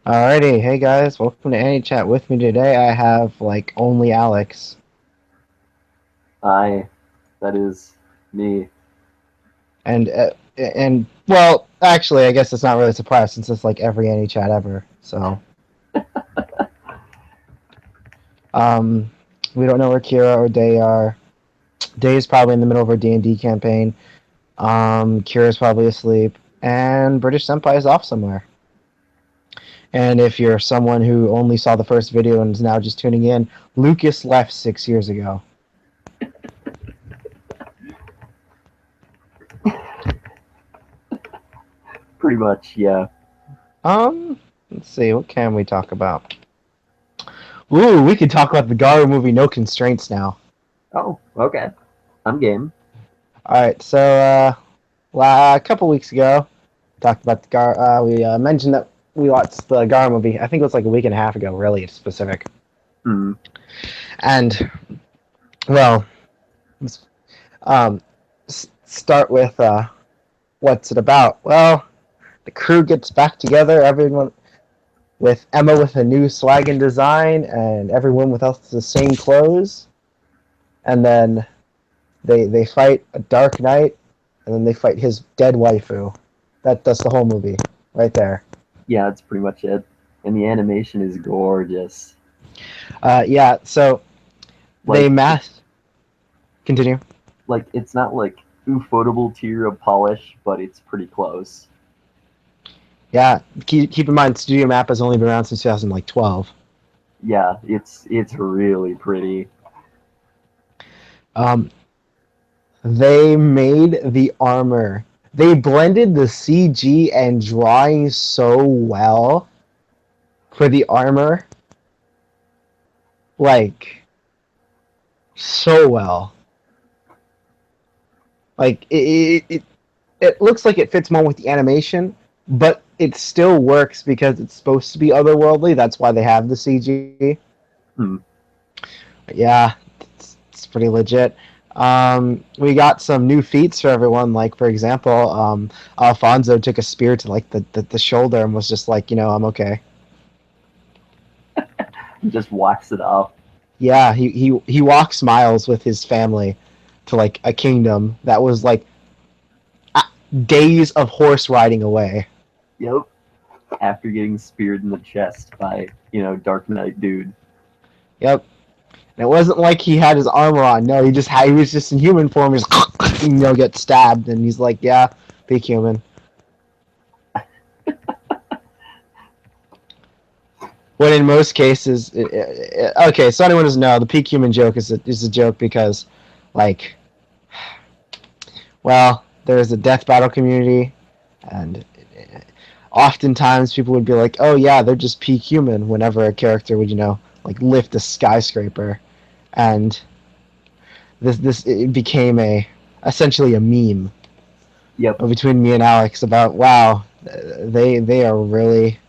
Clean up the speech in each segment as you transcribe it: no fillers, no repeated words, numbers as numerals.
Alrighty, hey guys, welcome to Anichat. With me today, I have only Alex, I, that is me. and well, actually, I guess it's not really a surprise since it's like every Anichat ever. So, um, we don't know where Kira or Day are. Day is probably in the middle of her D&D campaign. Kira's probably asleep, and British Senpai is off somewhere. And if you're someone who only saw the first video and is now just tuning in, Lucas left 6 years ago. Pretty much, yeah. Let's see, what can we talk about? Ooh, we could talk about the Garu movie No Constraints now. Oh, okay. I'm game. Alright, so a couple weeks ago, talked about the we mentioned that we watched the Garu movie. I think it was like a week and a half ago, really specific. Hmm. And, well, let's start with what's it about? Well, the crew gets back together, everyone with Emma with a new swaggin' design, and everyone without the same clothes. And then they fight a Dark Knight, and then they fight his dead waifu. That's the whole movie, right there. Yeah, that's pretty much it. And the animation is gorgeous. Yeah. So they Like, mass continue. it's not like ufotable tier of polish, but it's pretty close. Yeah. Keep in mind, Studio Map has only been around since 2012. Yeah, it's really pretty. Um, they made the armor. They blended the CG and drawing so well for the armor, like so well. Like it looks like it fits more with the animation, but it still works because it's supposed to be otherworldly. That's why they have the CG. Hmm. Yeah, it's pretty legit. We got some new feats for everyone. Like for example, Alfonso took a spear to like the shoulder and was just like, I'm okay. Just wax it off. Yeah, he walks miles with his family to like a kingdom that was like days of horse riding away. Yep. After getting speared in the chest by, Dark Knight dude. Yep. And it wasn't like he had his armor on. No, he was just in human form. He just get stabbed, and he's like, yeah, be human. When in most cases, okay, so anyone doesn't know, the peak human joke is a joke because, like, well, there's a death battle community, and oftentimes people would be like, oh yeah, they're just peak human whenever a character would, like lift a skyscraper, and this it became essentially a meme Yep. between me and Alex about wow, they are really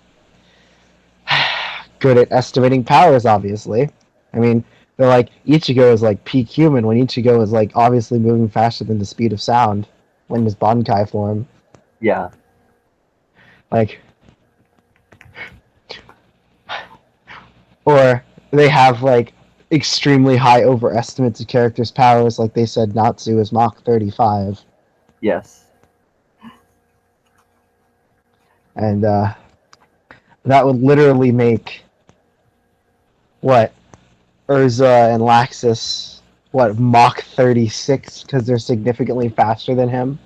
good at estimating powers. Obviously, I mean they're like Ichigo is like peak human when Ichigo is like obviously moving faster than the speed of sound when his Bankai form. Yeah. Like, or they have like extremely high overestimates of characters' powers. Like they said, Natsu is Mach 35, Yes. and that would literally make what Urza and Laxus Mach 36 because they're significantly faster than him,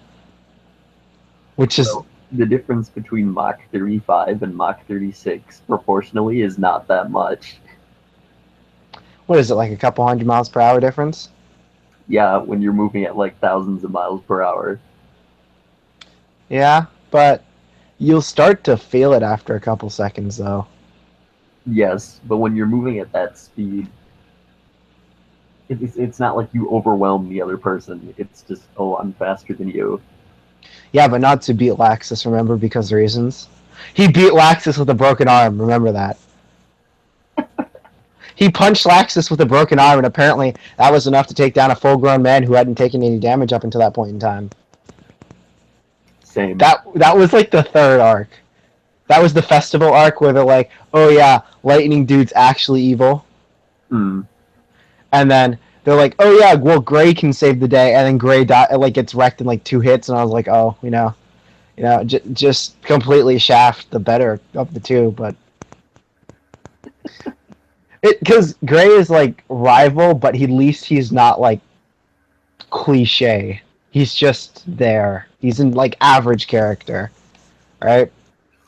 which is Well, the difference between Mach 35 and Mach 36 proportionally is not that much. what is it, like a couple hundred miles per hour difference? Yeah, when you're moving at like thousands of miles per hour. Yeah, but you'll start to feel it after a couple seconds though. Yes, but when you're moving at that speed, it's not like you overwhelm the other person. It's just, oh, I'm faster than you. Yeah, but not to beat Laxus, remember, because reasons. He beat Laxus with a broken arm, remember that. He punched Laxus with a broken arm, and apparently that was enough to take down a full-grown man who hadn't taken any damage up until that point in time. Same. That was like the third arc. That was the festival arc where they're like, oh yeah, lightning dude's actually evil. Hmm. And then they're like, oh yeah, well Gray can save the day, and then Gray like gets wrecked in like 2 hits, and I was like, oh, just completely Shaft the better of the two, but because Gray is like rival, but at least he's not like cliche. He's just there. He's in like average character, right?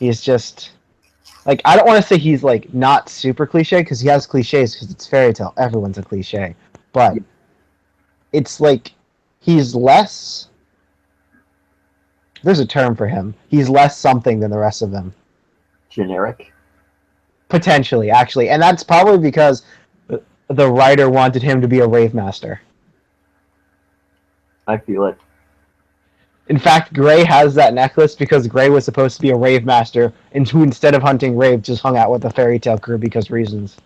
He's just like, I don't want to say he's like not super cliche because he has cliches because it's fairy tale. Everyone's a cliche, but Yeah. it's like he's less. There's a term for him. He's less something than the rest of them. Generic. Potentially, actually, and that's probably because the writer wanted him to be a rave master. I feel it. In fact, Gray has that necklace because Gray was supposed to be a rave master, and who instead of hunting rave just hung out with the fairy tale crew because reasons.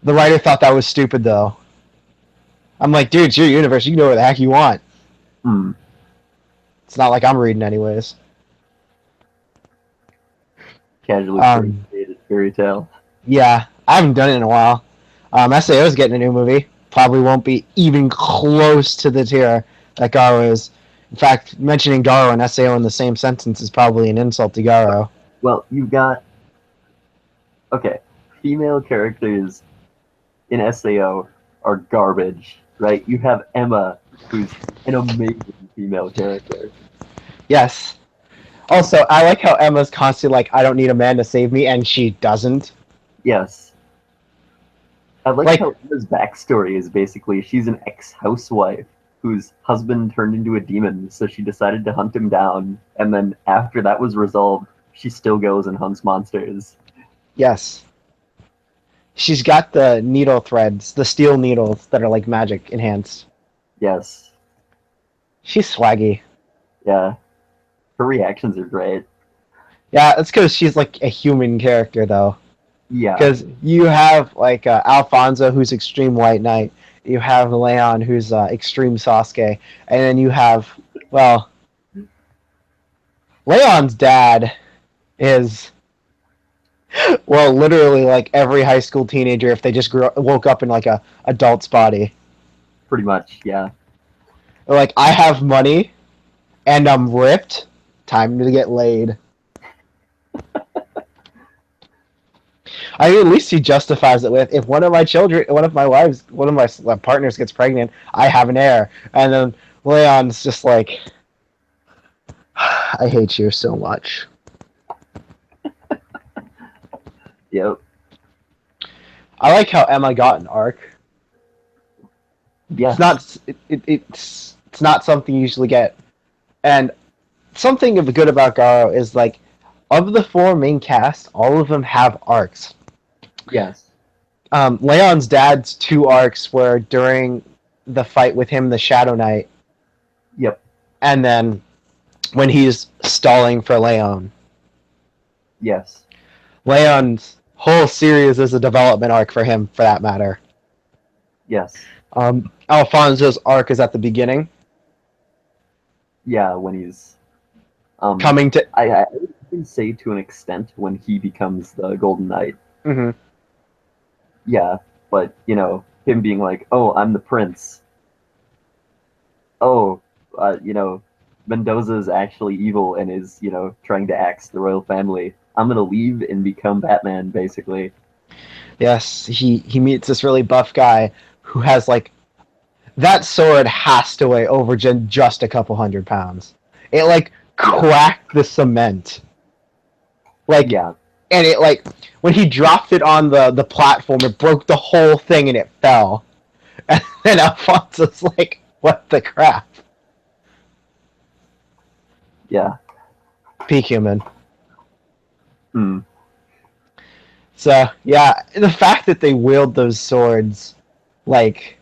The writer thought that was stupid, though. I'm like, dude, it's your universe. You can do what the heck you want. Hmm. It's not like I'm reading anyways. Casually created fairy tale. Yeah, I haven't done it in a while. SAO's getting a new movie. Probably won't be even close to the tier that Garo is. In fact, mentioning Garo and SAO in the same sentence is probably an insult to Garo. Well, you've got okay. Female characters in SAO are garbage, right? You have Emma, who's an amazing female character. Yes. Also, I like how Emma's constantly like, I don't need a man to save me, and she doesn't. Yes. I like how Emma's backstory is basically she's an ex-housewife whose husband turned into a demon, so she decided to hunt him down, and then after that was resolved, she still goes and hunts monsters. Yes. She's got the needle threads, the steel needles that are like magic enhanced. Yes. She's swaggy. Yeah. Her reactions are great. Yeah, that's because she's like a human character, though. Yeah. Because you have like Alfonso, who's Extreme White Knight. You have Leon, who's Extreme Sasuke. And then you have, well, Leon's dad is, well, literally like every high school teenager if they just woke up in like a adult's body. Pretty much, yeah. They're like, I have money and I'm ripped. Time to get laid. I mean, at least he justifies it with, if one of my children, one of my wives, one of my partners gets pregnant, I have an heir. And then Leon's just like, I hate you so much. Yep. I like how Emma got an arc. Yes. It's not something you usually get. And something of the good about Garo is like, of the 4 main cast, all of them have arcs. Yes. Leon's dad's 2 arcs were during the fight with him, the Shadow Knight. Yep. And then when he's stalling for Leon. Yes. Leon's whole series is a development arc for him, for that matter. Yes. Alfonso's arc is at the beginning. Yeah, when he's coming to. I can say to an extent when he becomes the Golden Knight. Mm-hmm. Yeah, but him being like, "Oh, I'm the prince." Oh, Mendoza's actually evil and is trying to axe the royal family. I'm gonna leave and become Batman, basically. Yes, he meets this really buff guy who has like, that sword has to weigh over just a couple 100 pounds. It like cracked the cement. Like, yeah. And it like, when he dropped it on the platform, it broke the whole thing and it fell. And then Alfonso's like, what the crap? Yeah. Peak human. Hmm. So, yeah, the fact that they wield those swords like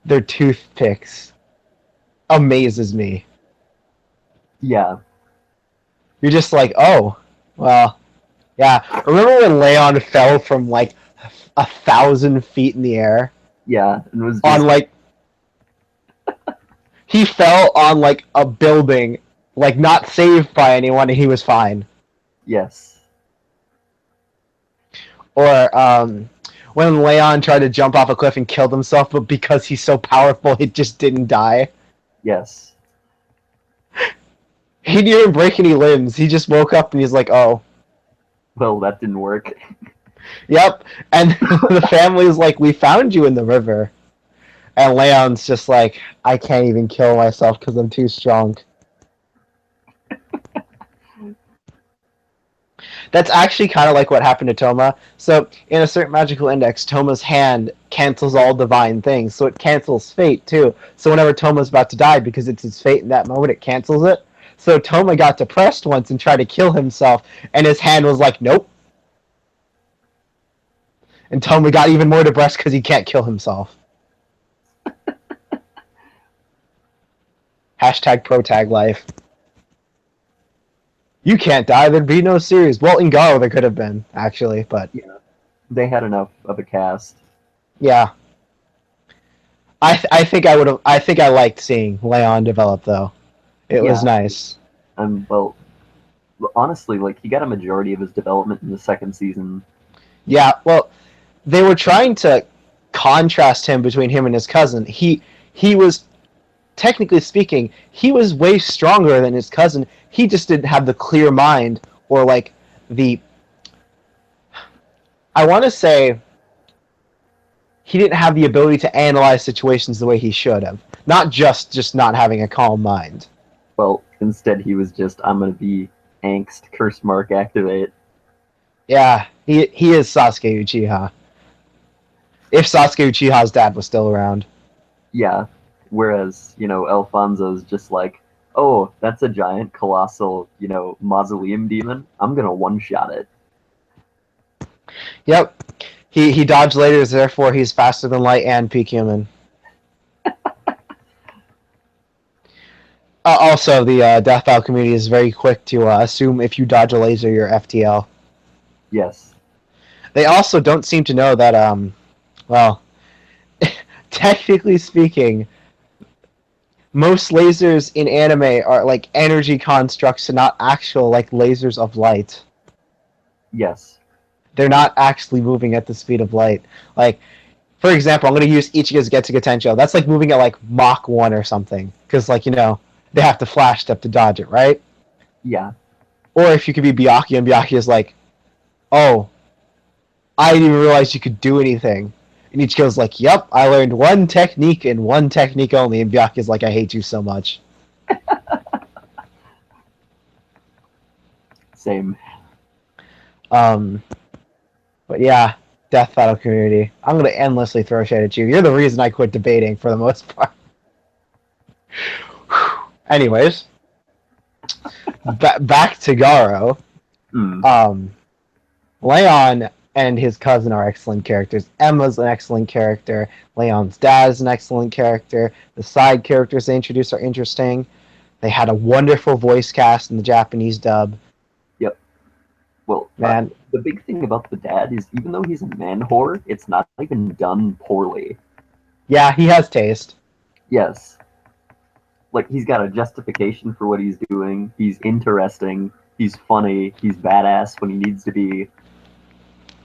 they're toothpicks amazes me. Yeah. You're just like, oh, well, yeah. Remember when Leon fell from like 1,000 feet in the air? Yeah, and was on like he fell on like a building like not saved by anyone, and he was fine. Yes. Or when Leon tried to jump off a cliff and killed himself, but because he's so powerful, it just didn't die. Yes. He didn't even break any limbs. He just woke up and he's like, "Oh, Well, that didn't work. yep." And the family's like, "We found you in the river." And Leon's just like, "I can't even kill myself because I'm too strong." That's actually kind of like what happened to Toma. So, in a certain magical index, Toma's hand cancels all divine things. So, it cancels fate, too. So, whenever Toma's about to die, because it's his fate in that moment, it cancels it. So, Toma got depressed once and tried to kill himself, and his hand was like, nope. And Toma got even more depressed because he can't kill himself. Hashtag protag life. You can't die, there'd be no series. Well, in Garo there could have been, actually, but Yeah. They had enough of a cast. yeah. I think I would have. I think I liked seeing Leon develop, though. It was nice. Well, honestly, like he got a majority of his development in the second season. Yeah, well, they were trying to contrast him between him and his cousin. He was, technically speaking, he was way stronger than his cousin. He just didn't have the clear mind or like the. I want to say he didn't have the ability to analyze situations the way he should have. Not just not having a calm mind. Well, instead he was just, I'm gonna be angst, curse mark, activate. Yeah, he is Sasuke Uchiha. If Sasuke Uchiha's dad was still around. Yeah. Whereas, Alfonso's just like, oh, that's a giant, colossal, mausoleum demon. I'm gonna one-shot it. Yep. He dodged lasers, therefore he's faster than light and peak human. Also, the Death Battle community is very quick to assume if you dodge a laser, you're FTL. Yes. They also don't seem to know that, well, technically speaking, most lasers in anime are like energy constructs and not actual like lasers of light. Yes. They're not actually moving at the speed of light. Like, for example, I'm going to use Ichigo's Getsuga Tensho. That's like moving at like Mach 1 or something. Because, like, they have to flash step to dodge it, right? Yeah. Or if you could be Byakuya, and Byakuya is like, oh, I didn't even realize you could do anything. And Ichigo's like, yep, I learned one technique and one technique only. And Byakuya's like, I hate you so much. Same. But yeah, Death Battle community. I'm going to endlessly throw shade at you. You're the reason I quit debating for the most part. Anyways, back to Garo. Leon and his cousin are excellent characters. Emma's an excellent character. Leon's dad is an excellent character. The side characters they introduce are interesting. They had a wonderful voice cast in the Japanese dub. Yep. Well, man, the big thing about the dad is even though he's a man whore, it's not even done poorly. Yeah, he has taste. Yes. Like, he's got a justification for what he's doing. He's interesting. He's funny. He's badass when he needs to be.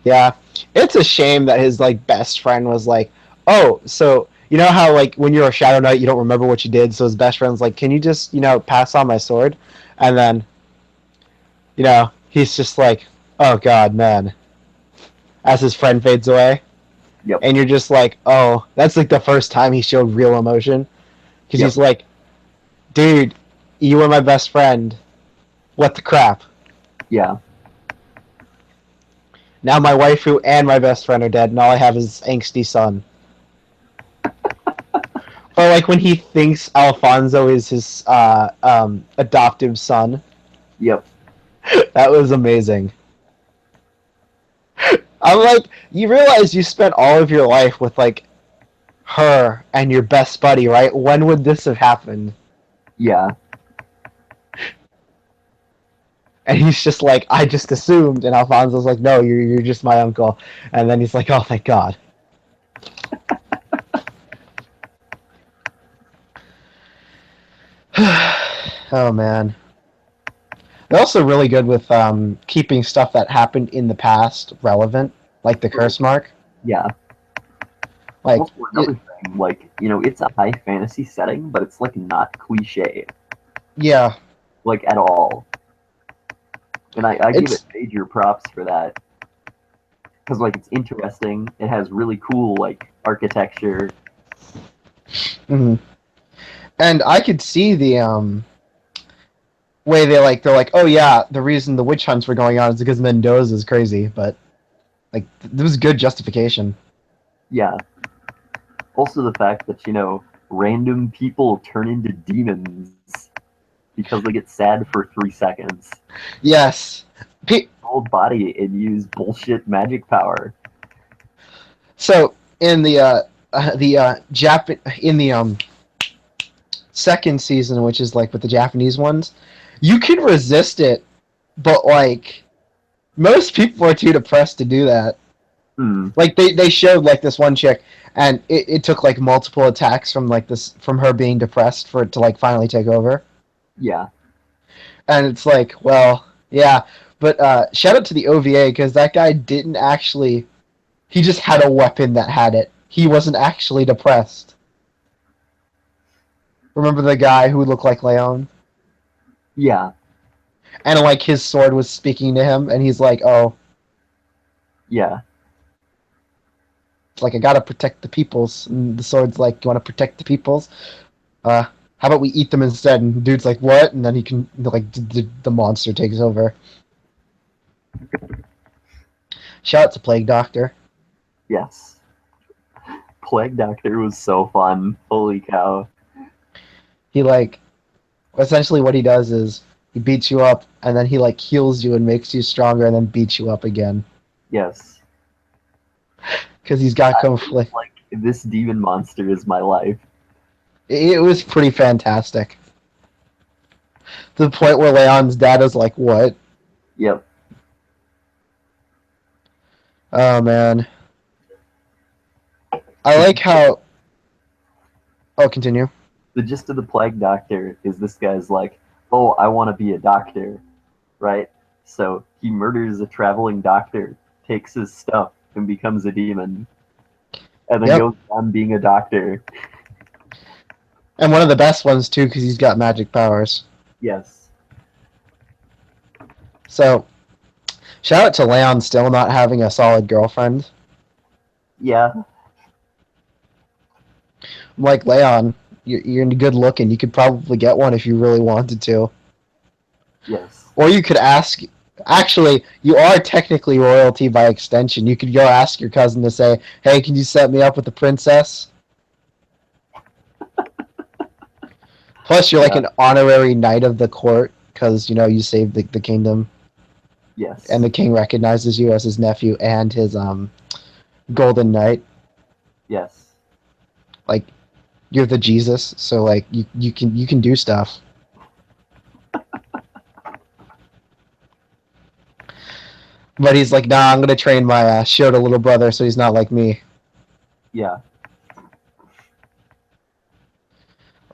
Yeah. It's a shame that his, like, best friend was like, oh, so, you know how, like, when you're a Shadow Knight, you don't remember what you did, so his best friend's like, can you just, pass on my sword? And then, he's just like, oh, God, man. As his friend fades away. Yep. And you're just like, oh, that's, like, the first time he showed real emotion. Because he's like, dude, you were my best friend. What the crap? Yeah. Now my waifu and my best friend are dead, and all I have is angsty son. Or like when he thinks Alfonso is his adoptive son. Yep. That was amazing. I'm like, you realize you spent all of your life with like her and your best buddy, right? When would this have happened? Yeah. And he's just like, I just assumed. And Alfonso's like, no, you're just my uncle. And then he's like, oh, thank God. Oh man. They're also really good with keeping stuff that happened in the past relevant, like the Right. curse mark. Yeah. Like, Also, another thing, like, it's a high fantasy setting, but it's, like, not cliche, yeah, like, at all. And I give it it's major props for that. Because, like, it's interesting. It has really cool, like, architecture. mhm. And I could see the way they're like, oh yeah, the reason the witch hunts were going on is because Mendoza's crazy, but like there was good justification. Yeah. Also, the fact that, random people turn into demons because they get sad for 3 seconds. Yes. Old body and use bullshit magic power. So in the Jap in the second season, which is like with the Japanese ones, you can resist it, but like most people are too depressed to do that. Hmm. Like they showed like this one chick, and it took like multiple attacks from like this from her being depressed for it to like finally take over. Yeah. And it's like, well, yeah, but shout out to the OVA because that guy didn't actually. He just had a weapon that had it. He wasn't actually depressed. Remember the guy who looked like Leon? Yeah. And like his sword was speaking to him, and he's like, "Oh, Yeah. it's like I gotta protect the peoples." And the sword's like, "You want to protect the peoples? How about we eat them instead?" And the dude's like, "What?" And then he can like the monster takes over. Shout out to Plague Doctor. Yes. Plague Doctor was so fun. Holy cow. He like essentially what he does is he beats you up, and then he like heals you and makes you stronger, and then beats you up again Yes. because he's got I was conflict. like, this demon monster is my life. It was pretty fantastic. To the point where Leon's dad is like, "What?" Yep. Oh man, I The like gist, how. Oh, continue. the gist of the Plague Doctor is this guy's like, oh, I want to be a doctor, right? So he murders a traveling doctor, takes his stuff, and becomes a demon, and then Yep, goes on being a doctor. and one of the best ones too because he's got magic powers. Yes. So shout out to Leon still not having a solid girlfriend. Yeah. I'm like Leon, you're good looking. You could probably get one if you really wanted to. Yes. Or you could ask. Actually, you are technically royalty by extension. You could go ask your cousin to say, "Hey, can you set me up with the princess?" Plus, you're like Yeah. an honorary knight of the court because you saved the kingdom, and Yes. the king recognizes you as his nephew and his golden knight. Yes. Like you're the Jesus, so like you can do stuff. But he's like, nah, I'm gonna train my Shota little brother so he's not like me. Yeah.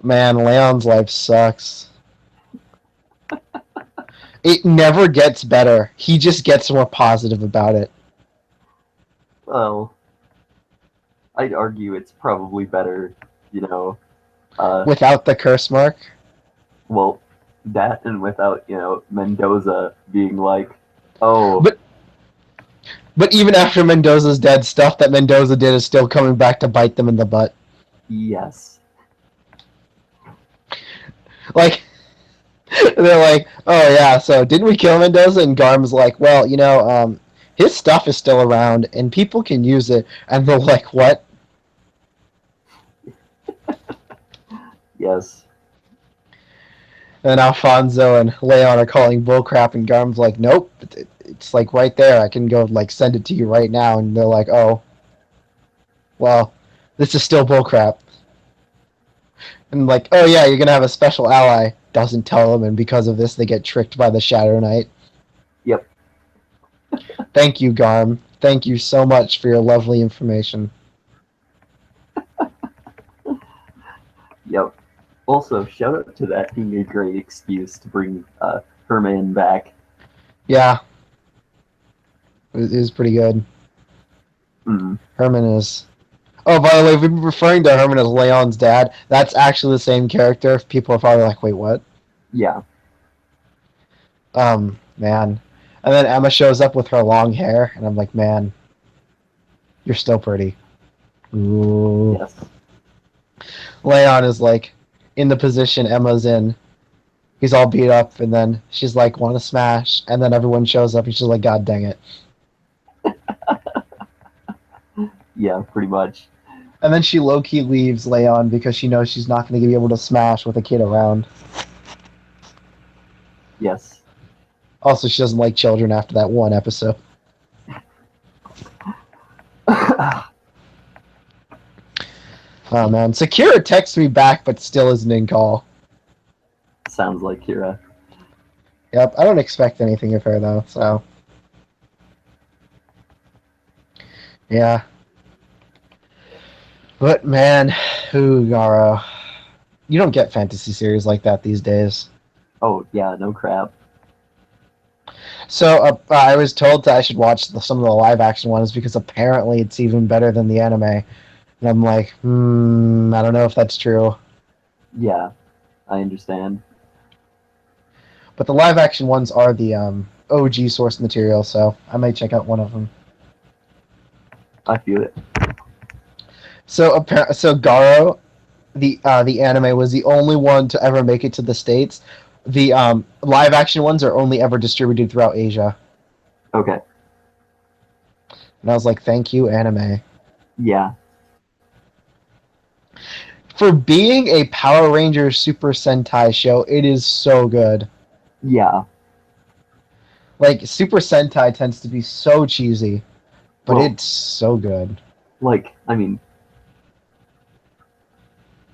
Man, Leon's life sucks. It never gets better. He just gets more positive about it. Well, I'd argue it's probably better, you know, uh, Without the curse mark. well, that and without, Mendoza being like, oh, But but even after Mendoza's dead, stuff that Mendoza did is still coming back to bite them in the butt. yes. Like they're like, oh yeah, so didn't we kill Mendoza? And Garm's like, well, his stuff is still around and people can use it. And they're like, what? Yes. And Alfonso and Leon are calling bullcrap, and Garm's like, nope, it's like right there. I can go like send it to you right now. And they're like, oh, well, this is still bullcrap. And like, oh yeah, you're gonna have a special ally. Doesn't tell them, and because of this, they get tricked by the Shadow Knight. Yep. Thank you, Garm. Thank you so much for your lovely information. Yep. Also, shout out to that being a great excuse to bring Herman back. Yeah, it is pretty good. Mm, Herman is. Oh, by the way, we've been referring to Herman as Leon's dad. That's actually the same character. People are probably like, wait, what? yeah, Man. And then Emma shows up with her long hair, and I'm like, man, you're still pretty. Ooh. yes. Leon is like in the position Emma's in. He's all beat up, and then she's like, want to smash, and then everyone shows up, and she's like, God dang it. Yeah, pretty much. And then she low key leaves Leon because she knows she's not going to be able to smash with a kid around. Yes. Also, she doesn't like children after that one episode. Oh man, Sakura texts me back, but still isn't in call. Sounds like Kira. Yep, I don't expect anything of her though. So, yeah. But man, Garo, you don't get fantasy series like that these days. Oh, yeah, no crap. So I was told that I should watch some of the live action ones because apparently it's even better than the anime. And I'm like, I don't know if that's true. Yeah, I understand. But the live action ones are the OG source material, so I might check out one of them. I feel it. So Garo, the anime was the only one to ever make it to the States. The live action ones are only ever distributed throughout Asia. Okay. And I was like, thank you, anime. Yeah. For being a Power Rangers Super Sentai show, it is so good. Yeah. Like, Super Sentai tends to be so cheesy, but Well, it's so good. like, I mean,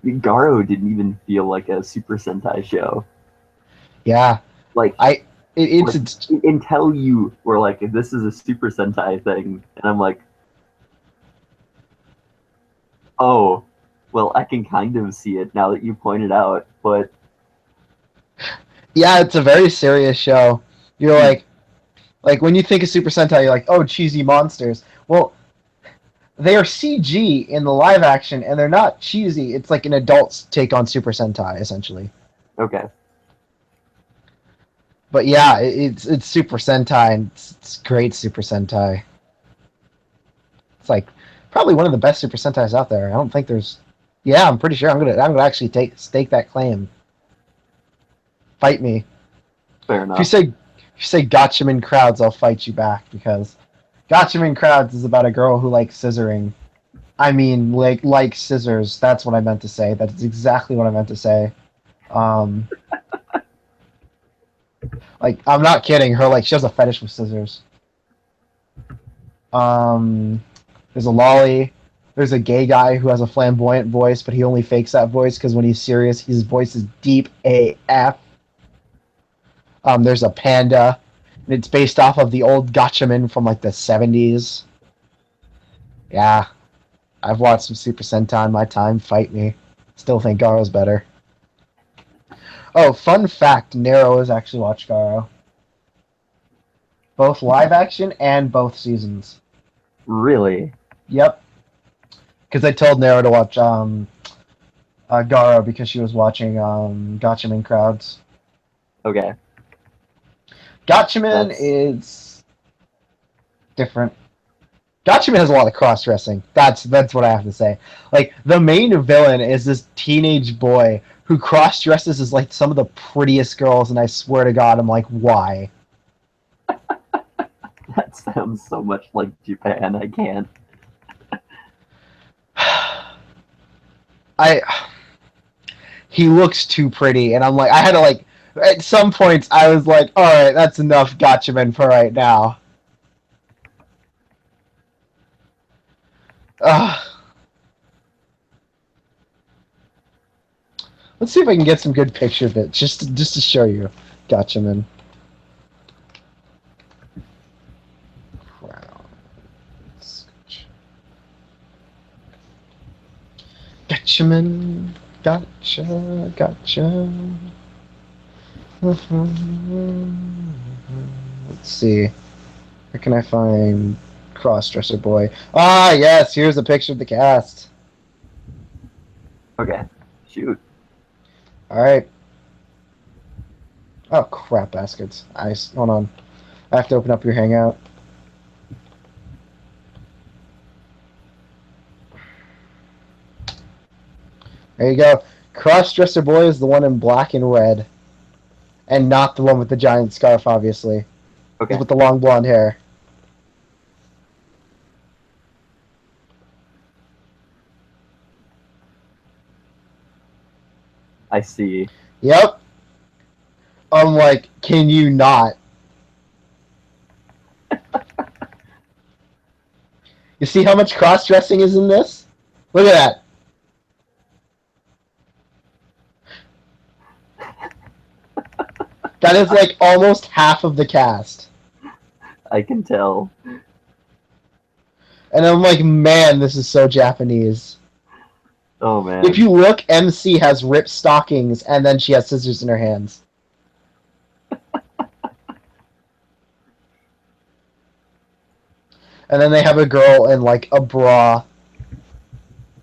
Garo didn't even feel like a Super Sentai show. Yeah. Like, It's until you were like, this is a Super Sentai thing, and I'm like, oh, well, I can kind of see it now that you pointed out, but yeah, it's a very serious show. You're like when you think of Super Sentai, you're like, oh, cheesy monsters. Well, they are CG in the live action, and they're not cheesy. It's like an adult's take on Super Sentai, essentially. okay. But yeah, it's Super Sentai, and it's great Super Sentai. It's like probably one of the best Super Sentais out there. I don't think there's. Yeah, I'm pretty sure I'm gonna actually stake that claim. Fight me. Fair If you enough. say Gotchaman crowds, I'll fight you back because Gotchaman crowds is about a girl who likes scissoring. I mean, like scissors. That's what I meant to say. That's exactly what I meant to say. Um, like I'm not kidding. She has a fetish with scissors. Um, there's a lolly. There's a gay guy who has a flamboyant voice, but he only fakes that voice because when he's serious, his voice is deep AF. There's a panda. And it's based off of the old Gotchaman from like the 70s. Yeah, I've watched some Super Sentai in my time. Fight me. Still think Garo's better. Oh, fun fact: Nero has actually watched Garo, both live action and both seasons. Really? Yep, because I told Nero to watch Garo because she was watching Gotchaman Crowds. Okay. Gotchaman is different. Gotchaman has a lot of cross dressing. That's what I have to say. Like the main villain is this teenage boy who cross dresses as like some of the prettiest girls, and I swear to God, I'm like, why? That sounds so much like Japan. I can't. He looks too pretty, and I'm like, I had to like, at some points, I was like, all right, that's enough Gotchaman for right now. Let's see if I can get some good picture of it, just to show you, Gotchaman. Gotchaman, Gotcha, gotcha. Let's see. Where can I find Crossdresser Boy? Ah, yes, here's a picture of the cast. Okay, shoot. Alright. Oh, crap, baskets. Hold on. I have to open up your Hangout. There you go. Crossdresser Boy is the one in black and red. And not the one with the giant scarf, obviously. Okay, He's with the long blonde hair. I see. Yep. I'm like, can you not? You see how much cross-dressing is in this? Look at that. That is like almost half of the cast. I can tell. And I'm like, man, this is so Japanese. Oh man. If you look, MC has ripped stockings and then she has scissors in her hands. And then they have a girl in like a bra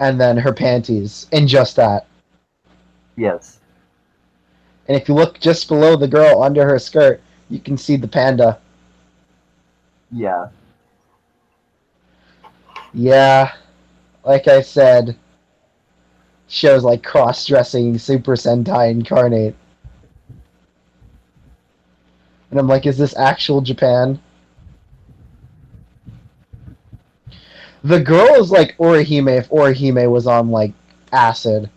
and then her panties in just that. Yes. And if you look just below the girl under her skirt, you can see the panda. Yeah. Yeah, like I said, shows like cross-dressing Super Sentai Incarnate. And I'm like, is this actual Japan? The girl is like Orihime if Orihime was on like acid.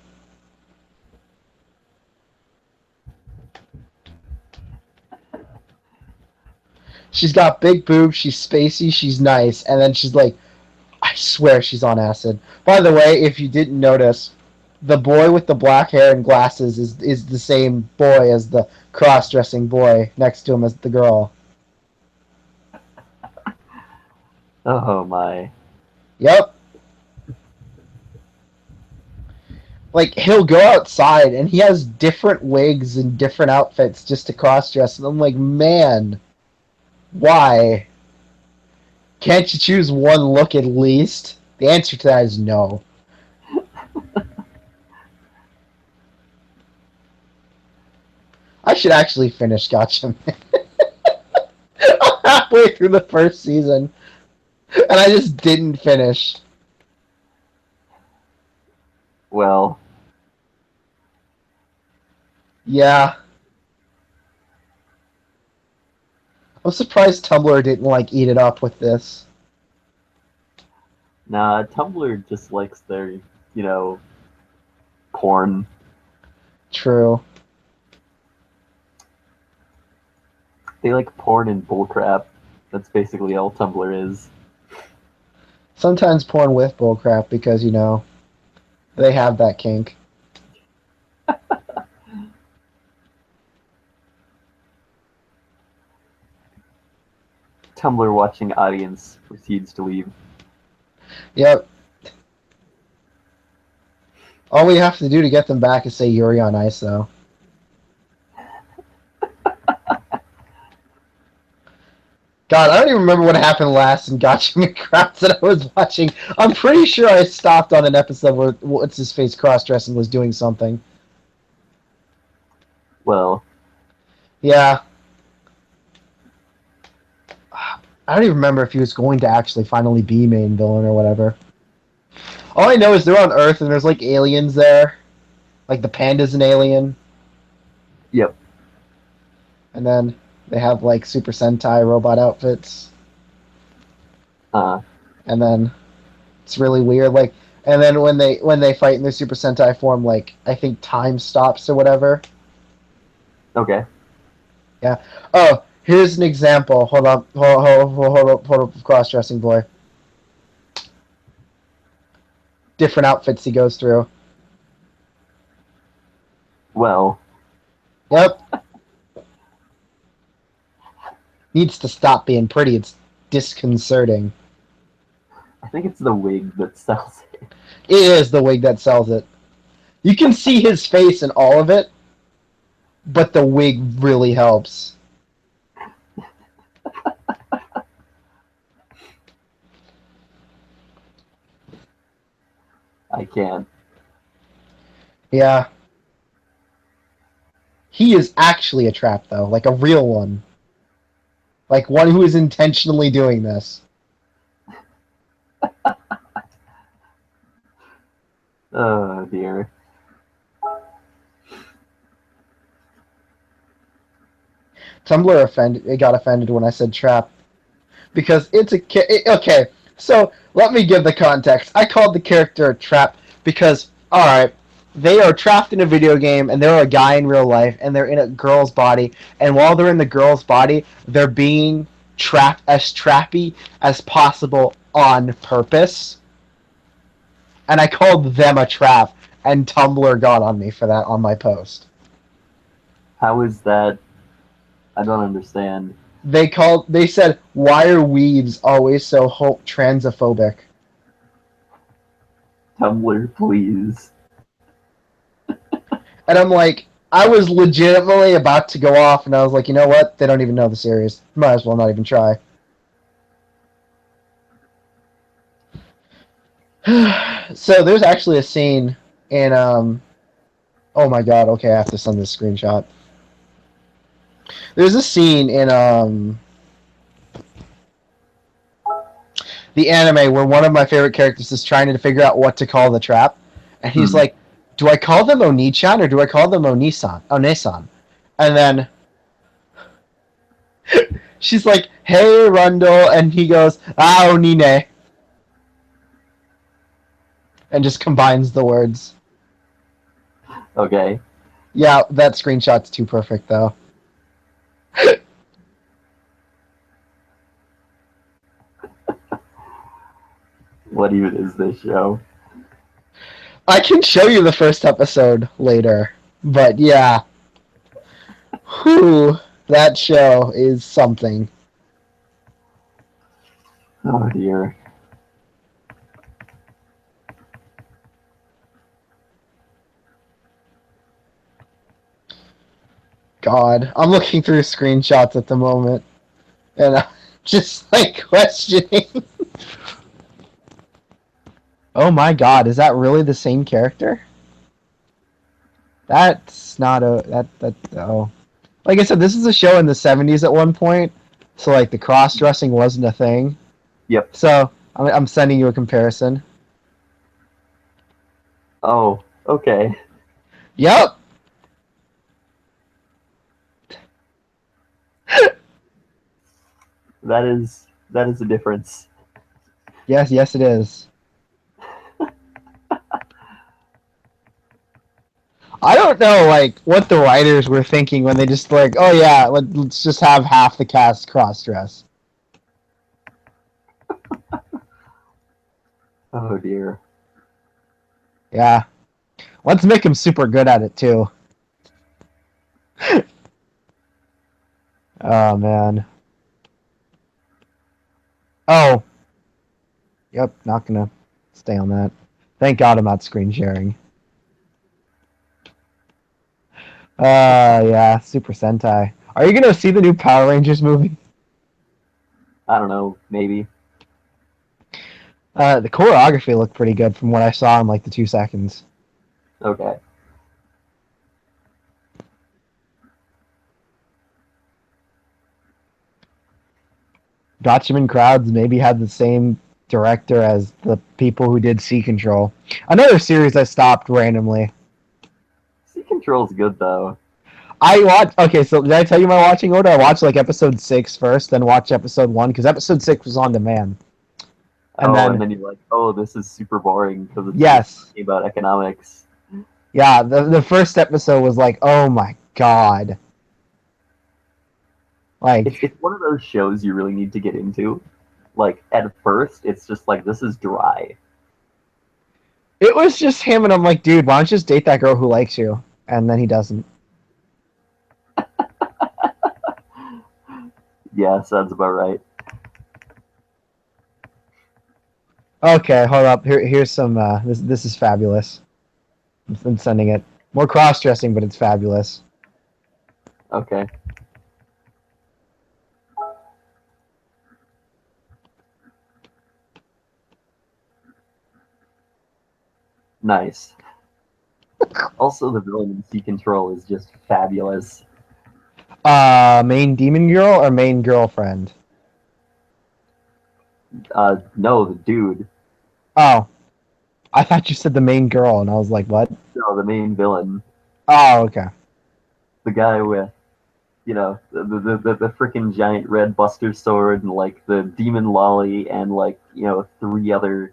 She's got big boobs, she's spacey, she's nice, and then she's like, I swear she's on acid. By the way, if you didn't notice, the boy with the black hair and glasses is the same boy as the cross-dressing boy next to him as the girl. Oh my. Yep. Like, he'll go outside and he has different wigs and different outfits just to cross-dress, and I'm like, man, why? Can't you choose one look at least? The answer to that is no. I should actually finish Gotcha. I'm halfway through the first season, and I just didn't finish. Well. Yeah. I'm surprised Tumblr didn't, like, eat it up with this. Nah, Tumblr just likes their, porn. True. They like porn and bullcrap. That's basically all Tumblr is. Sometimes porn with bullcrap because, they have that kink. Tumblr watching audience proceeds to leave. Yep. All we have to do to get them back is say Yuri on Ice, though. God, I don't even remember what happened last in Gotcha McCraps that I was watching. I'm pretty sure I stopped on an episode where What's-His-Face cross-dressing was doing something. Well. Yeah. I don't even remember if he was going to actually finally be main villain or whatever. All I know is they're on Earth and there's like aliens there. Like the panda's an alien. Yep. And then they have like Super Sentai robot outfits. And then it's really weird. Like, and then when they fight in their Super Sentai form, like I think time stops or whatever. Okay. Yeah. Oh, here's an example. Hold up, cross-dressing boy. Different outfits he goes through. Well. Yep. Needs to stop being pretty. It's disconcerting. I think it's the wig that sells it. It is the wig that sells it. You can see his face in all of it, but the wig really helps. I can't. Yeah. He is actually a trap, though, like a real one. Like one who is intentionally doing this. Oh dear. Tumblr got offended when I said trap. Because it's a okay, so let me give the context. I called the character a trap because, alright, they are trapped in a video game and they're a guy in real life and they're in a girl's body, and while they're in the girl's body, they're being trapped as trappy as possible on purpose. And I called them a trap, and Tumblr got on me for that on my post. How is that? I don't understand. They said, why are weebs always so transphobic? Tumblr, please. And I'm like, I was legitimately about to go off, and I was like, you know what? They don't even know the series. Might as well not even try. So there's actually a scene in oh my god, okay, I have to send this screenshot. There's a scene in the anime where one of my favorite characters is trying to figure out what to call the trap, and he's like, do I call them Onichan or do I call them Onesan? And then she's like, hey, Rundle, and he goes, ah, Onine. And just combines the words. Okay. Yeah, that screenshot's too perfect, though. What even is this show? I can show you the first episode later, but yeah. Whew, that show is something. Oh dear. God, I'm looking through screenshots at the moment, and I'm just like questioning. Oh my god, is that really the same character? That's not oh. Like I said, this is a show in the 70s at one point, so like the cross-dressing wasn't a thing. Yep. So I'm sending you a comparison. Oh, okay. Yep. That is a difference. Yes, it is. I don't know, like, what the writers were thinking when they just like, oh yeah, let's just have half the cast cross-dress. Oh dear. Yeah. Let's make him super good at it, too. Oh, man. Oh. Yep, not gonna stay on that. Thank God I'm not screen sharing. Yeah, Super Sentai. Are you gonna see the new Power Rangers movie? I don't know, maybe. The choreography looked pretty good from what I saw in like the 2 seconds. Okay. Gatchaman Crowds maybe had the same director as the people who did Sea Control. Another series I stopped randomly. Sea Control's good though. I watched. Okay, so did I tell you my watching order? I watched like episode 6 first, then watched episode 1 because episode 6 was on demand. And then you're like, oh, this is super boring because it's yes, about economics. Yeah, the first episode was like, oh my god. Like, it's one of those shows you really need to get into. Like at first, it's just like this is dry. It was just him, and I'm like, dude, why don't you just date that girl who likes you? And then he doesn't. Yeah, sounds about right. Okay, hold up. Here's some. This is fabulous. I'm sending it. More cross-dressing, but it's fabulous. Okay. Nice. Also, the villain in Sea Control is just fabulous. Main demon girl or main girlfriend? No, the dude. Oh, I thought you said the main girl, and I was like, what? No, the main villain. Oh, okay. The guy with, the freaking giant red Buster sword and like the demon lolly and like 3 other,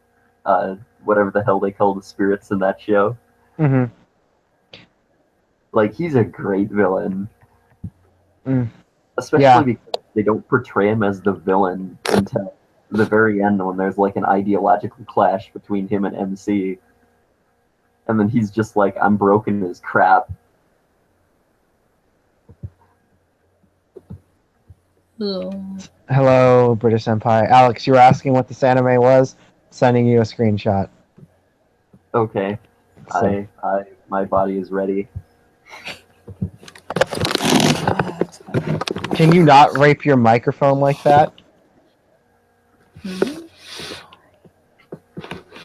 whatever the hell they call the spirits in that show. Mm-hmm. Like he's a great villain, especially Yeah. because they don't portray him as the villain until the very end when there's like an ideological clash between him and MC, and then he's just like, I'm broken as crap. Hello, British Empire. Alex, you were asking what this anime was? Sending you a screenshot. Okay. So. My body is ready. Can you not rape your microphone like that?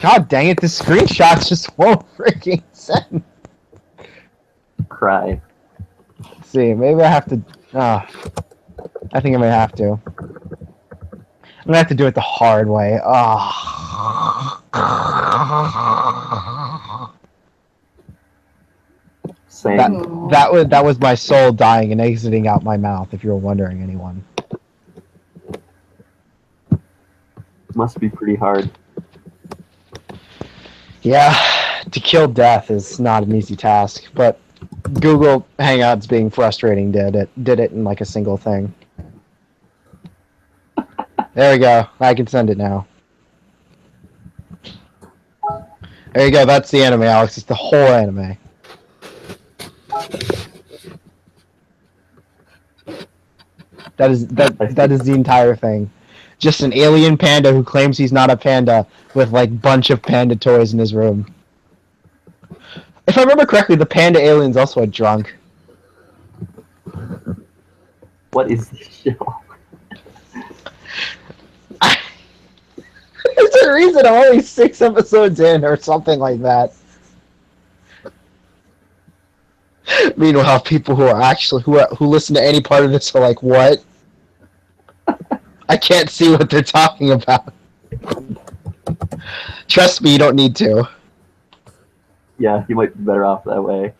God dang it, the screenshots just won't freaking send. Cry. Let's see, maybe I have to... I think I may have to. I'm gonna have to do it the hard way. Same. That was my soul dying and exiting out my mouth, if you were wondering, anyone. Must be pretty hard. Yeah, to kill death is not an easy task, but Google Hangouts being frustrating did it in like a single thing. There we go. I can send it now. There you go. That's the anime, Alex. It's the whole anime. That is the entire thing. Just an alien panda who claims he's not a panda with like bunch of panda toys in his room. If I remember correctly, the panda alien's also a drunk. What is this show? There's a reason I'm only 6 episodes in or something like that. Meanwhile, people who are actually who listen to any part of this are like, what? I can't see what they're talking about. Trust me, you don't need to. Yeah, you might be better off that way.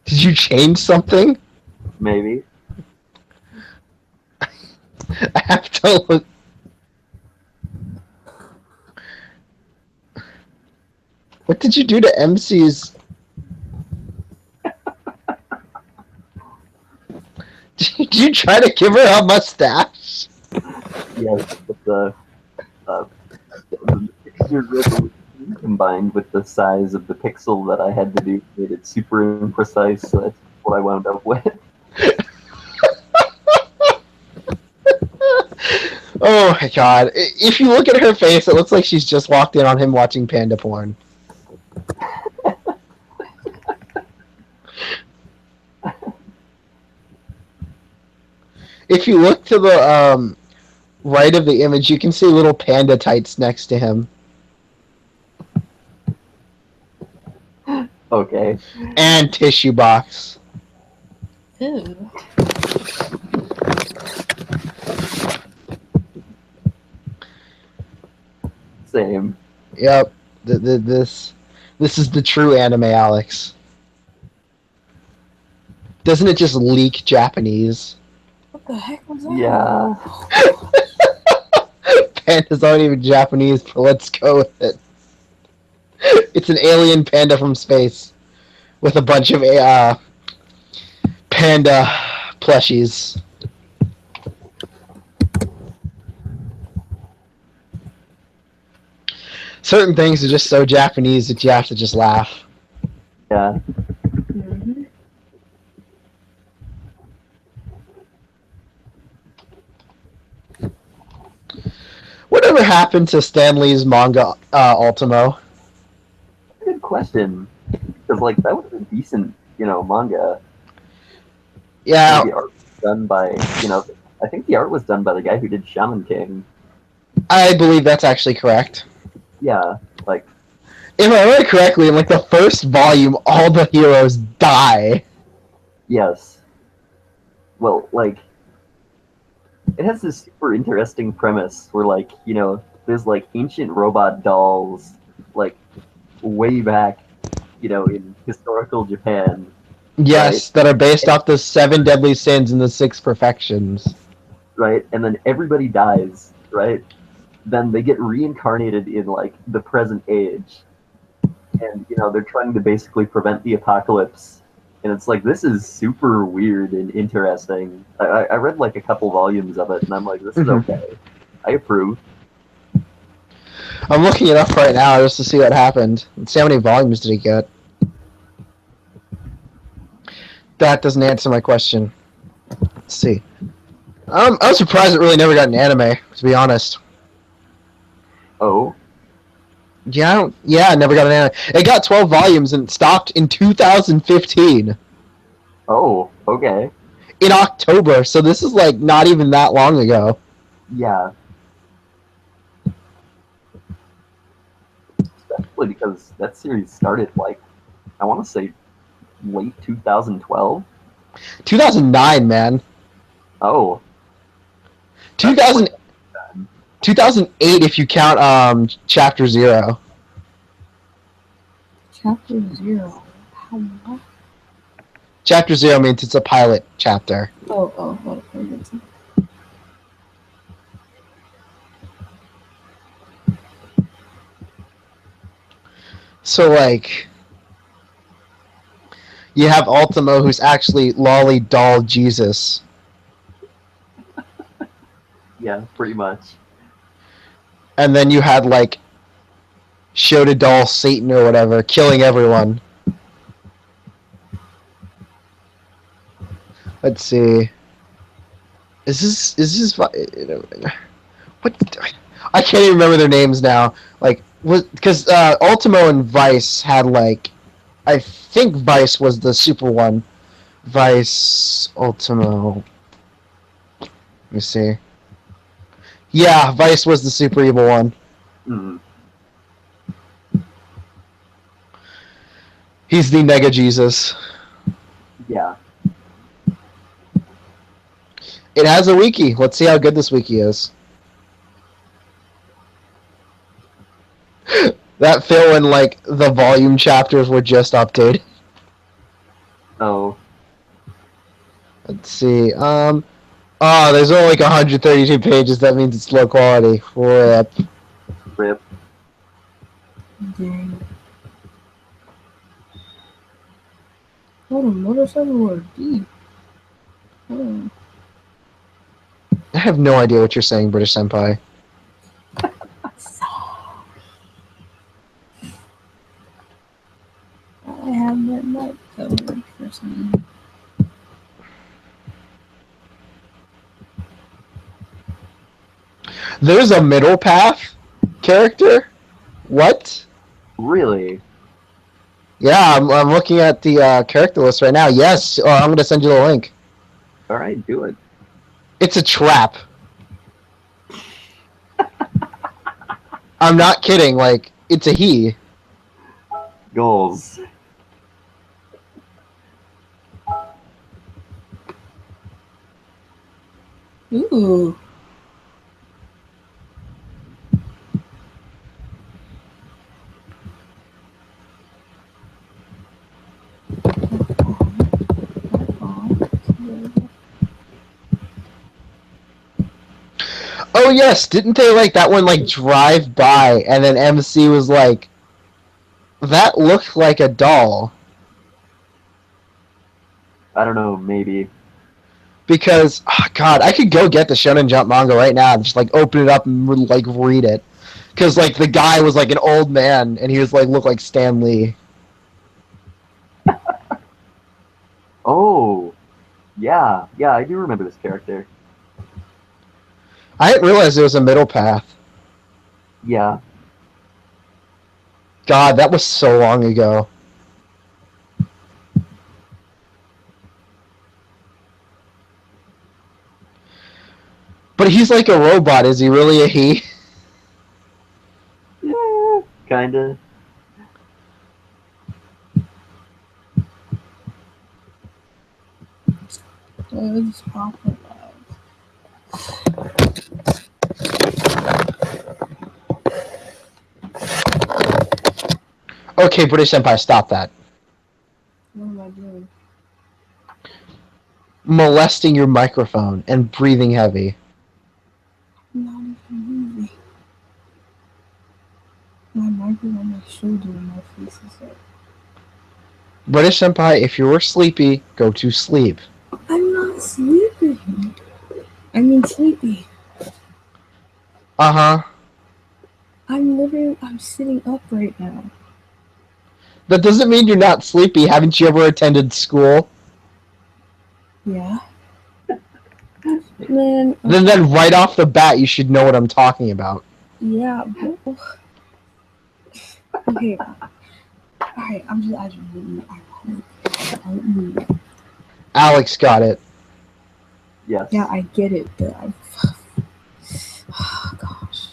Did you change something? Maybe. I have to look. What did you do to MC's? Did you try to give her a mustache? Yes, but the picture resolution combined with the size of the pixel that I had to do made it super imprecise, so that's what I wound up with. Oh my god. If you look at her face, it looks like she's just walked in on him watching panda porn. If you look to the right of the image, you can see little panda tights next to him. Okay. And tissue box. Ooh. Same. Yep. This is the true anime, Alex. Doesn't it just leak Japanese? What the heck was that? Yeah. Pandas aren't even Japanese, but let's go with it. It's an alien panda from space with a bunch of panda plushies. Certain things are just so Japanese that you have to just laugh. Yeah. Whatever happened to Stan Lee's manga Ultimo? Good question. Because like that would have been decent, manga. Yeah, The art was done by, I think the art was done by the guy who did Shaman King. I believe that's actually correct. Yeah, like If I remember correctly, in like the first volume, all the heroes die. yes. Well, like it has this super interesting premise where like, there's like ancient robot dolls like way back, in historical Japan, right? Yes, that are based off the 7 deadly sins and the 6 perfections. Right? And then everybody dies, right? Then they get reincarnated in like the present age. And they're trying to basically prevent the apocalypse. And it's like this is super weird and interesting. I read like a couple volumes of it and I'm like, this is okay. I approve. I'm looking it up right now just to see what happened. Let's see how many volumes did he get. That doesn't answer my question. Let's see. I was surprised it really never got an anime, to be honest. Oh, Yeah, it never got an anime. It got 12 volumes and it stopped in 2015. oh, okay. In October, so this is like not even that long ago. Yeah. Especially because that series started like, I want to say late 2012. 2009, man. Oh. 2000, 2008 if you count Chapter 0. Chapter 0. How much? Chapter 0 means it's a pilot chapter. Oh, what a crazy. So, like, you have Ultimo, who's actually Lolly Doll Jesus. Yeah, pretty much. And then you had, like, Shota Doll Satan or whatever, killing everyone. Let's see. Is this what? I can't even remember their names now. Like, because Ultimo and Vice had like, I think Vice was the super one. Vice, Ultimo. Let me see. Yeah, Vice was the super evil one. Mm. He's the Nega Jesus. Yeah. It has a wiki. Let's see how good this wiki is. That feel when like the volume chapters were just updated. Oh. Let's see. Oh, there's only like 132 pages. That means it's low quality. Rip. Rip. Dang. What a motorcycle or deep. Oh. I have no idea what you're saying, British Senpai. I have that mic covered for some. There's a middle path character? What? Really? Yeah, I'm looking at the character list right now. Yes, I'm going to send you the link. All right, do it. It's a trap. I'm not kidding. Like, it's a he. Goals. Ooh. Oh yes, didn't they like that one like drive by and then MC was like, that looked like a doll. I don't know, maybe. Because, oh God, I could go get the Shonen Jump manga right now and just like open it up and like read it. Because like the guy was like an old man and he was like looked like Stan Lee. Oh, yeah, I do remember this character. I didn't realize there was a middle path. Yeah. God, that was so long ago. But he's like a robot. Is he really a he? Yeah, kinda. It's popping out. Okay, British Empire, stop that. What am I doing? Molesting your microphone and breathing heavy. I'm not even moving. My microphone on my shoulder and my face is up. British Empire, if you're sleepy, go to sleep. I'm not sleeping. I mean sleepy. Uh-huh. I'm sitting up right now. That doesn't mean you're not sleepy. Haven't you ever attended school? Yeah. Man. Then right off the bat, you should know what I'm talking about. Yeah. But, okay. Alright, I just need. Alex got it. Yes. Yeah, I get it, but oh, gosh.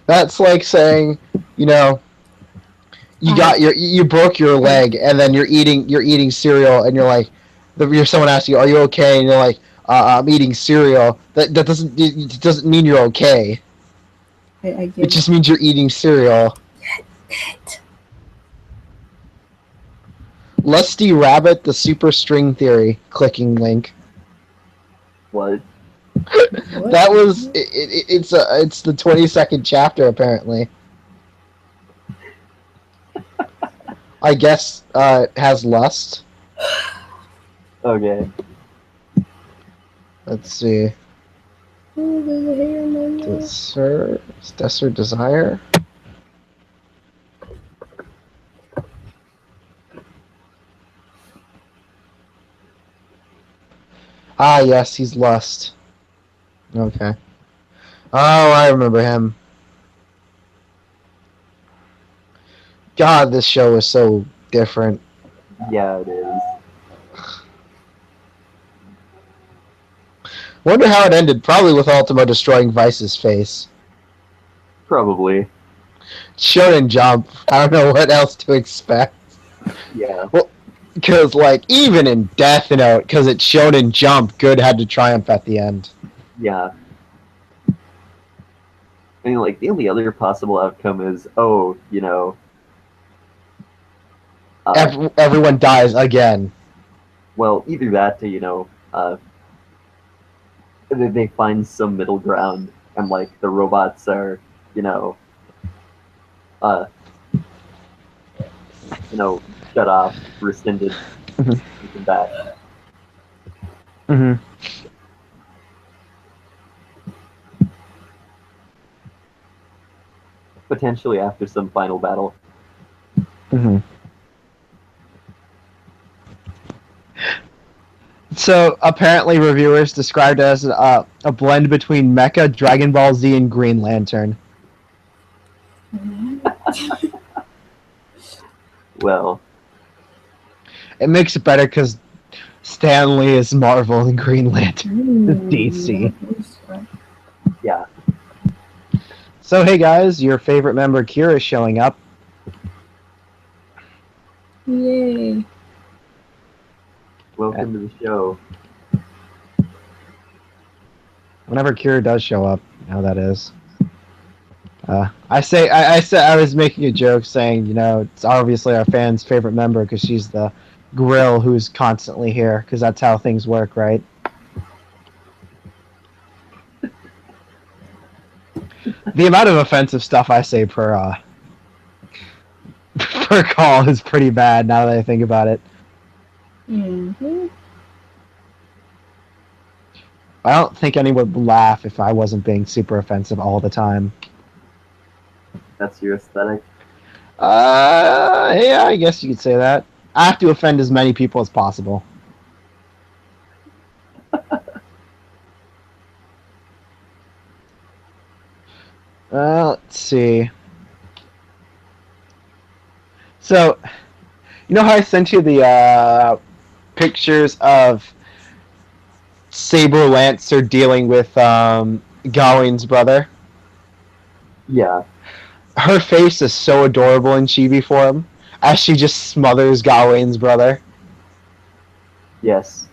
That's like saying, you know, you broke your leg and then you're eating cereal and you're like, someone asks you, are you okay? And you're like, I'm eating cereal. That doesn't mean you're okay. I get it. Just means you're eating cereal. it. Lusty Rabbit, the Super String Theory, clicking link. What? That was it's the 22nd chapter apparently. I guess it has lust. Okay. Let's see. Oh, there's a hair in my nose. Desert Desire. Ah, yes, he's lust. Okay. Oh, I remember him. God, this show is so different. Yeah, it is. Wonder how it ended. Probably with Ultimo destroying Vice's face. Probably. Shonen Jump. I don't know what else to expect. Yeah. Well, because, like, even in Death Note, because it's Shonen Jump, good had to triumph at the end. Yeah. I mean, like, the only other possible outcome is, oh, you know... everyone dies again. Well, either that to, you know, they find some middle ground, and, like, the robots are, you know, shut off, rescinded, taken back. Mm-hmm. Potentially after some final battle. Mm-hmm. So apparently, reviewers described it as a blend between Mecha, Dragon Ball Z, and Green Lantern. Well, it makes it better because Stan Lee is Marvel and Green Lantern is DC. Yeah. So hey guys, your favorite member Kira is showing up. Yay. Welcome to the show. Whenever Kira does show up, now that is. I said I was making a joke saying, you know, it's obviously our fan's favorite member because she's the grill who's constantly here because that's how things work, right? The amount of offensive stuff I say per call is pretty bad now that I think about it. Mm-hmm. I don't think anyone would laugh if I wasn't being super offensive all the time. That's your aesthetic? Yeah, I guess you could say that. I have to offend as many people as possible. Let's see. So, you know how I sent you the pictures of Saber Lancer dealing with Gawain's brother? Yeah. Her face is so adorable in chibi form as she just smothers Gawain's brother. Yes.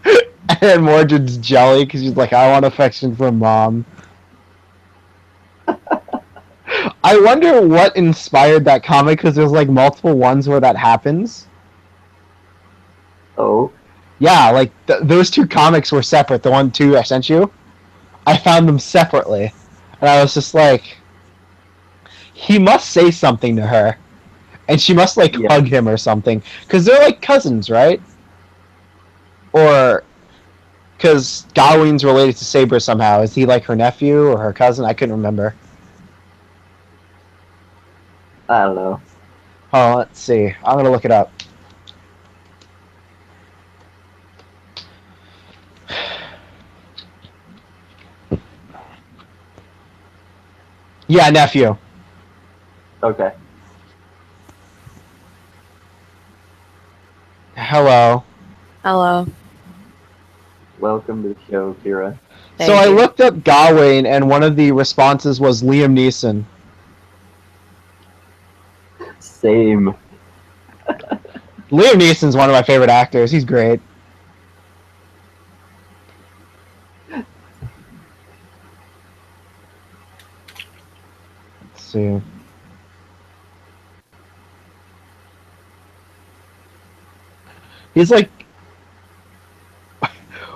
And Mordred's jelly because she's like, I want affection from mom. I wonder what inspired that comic because there's like multiple ones where that happens. Oh. Yeah, like those two comics were separate. The two I sent you, I found them separately, and I was just like, he must say something to her, and she must like hug him or something because they're like cousins, right? Or because Gawain's related to Saber somehow. Is he like her nephew or her cousin? I couldn't remember. I don't know. Oh, let's see. I'm gonna look it up. Yeah, nephew. Okay. Hello. Hello. Welcome to the show, Kira. So I looked up Gawain, and one of the responses was Liam Neeson. Same. Liam Neeson's one of my favorite actors. He's great. Let's see. He's like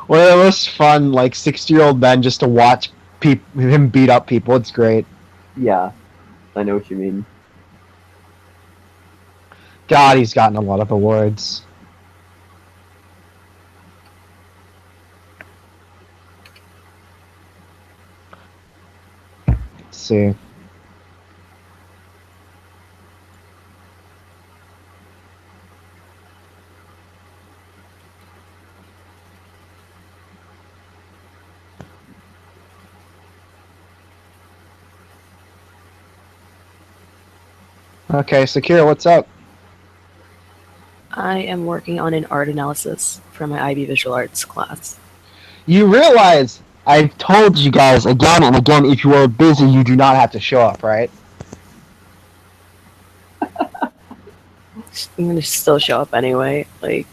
one of the most fun, like 60-year-old men just to watch him beat up people. It's great. Yeah. I know what you mean. God, he's gotten a lot of awards. Let's see. Okay, Sakira, what's up? I am working on an art analysis for my IB Visual Arts class. You realize I've told you guys again and again, if you are busy, you do not have to show up, right? I'm gonna still show up anyway. Like,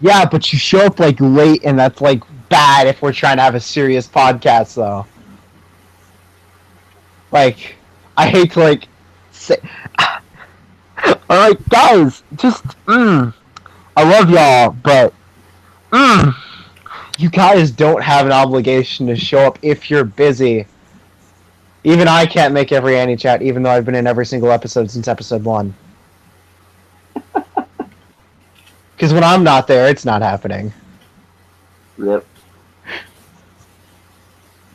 Yeah, but you show up like late, and that's like bad if we're trying to have a serious podcast, though. Like, I hate to like say, alright, guys, just I love y'all, but you guys don't have an obligation to show up if you're busy. Even I can't make every Anichat, even though I've been in every single episode since episode 1. Because when I'm not there, it's not happening. Rip.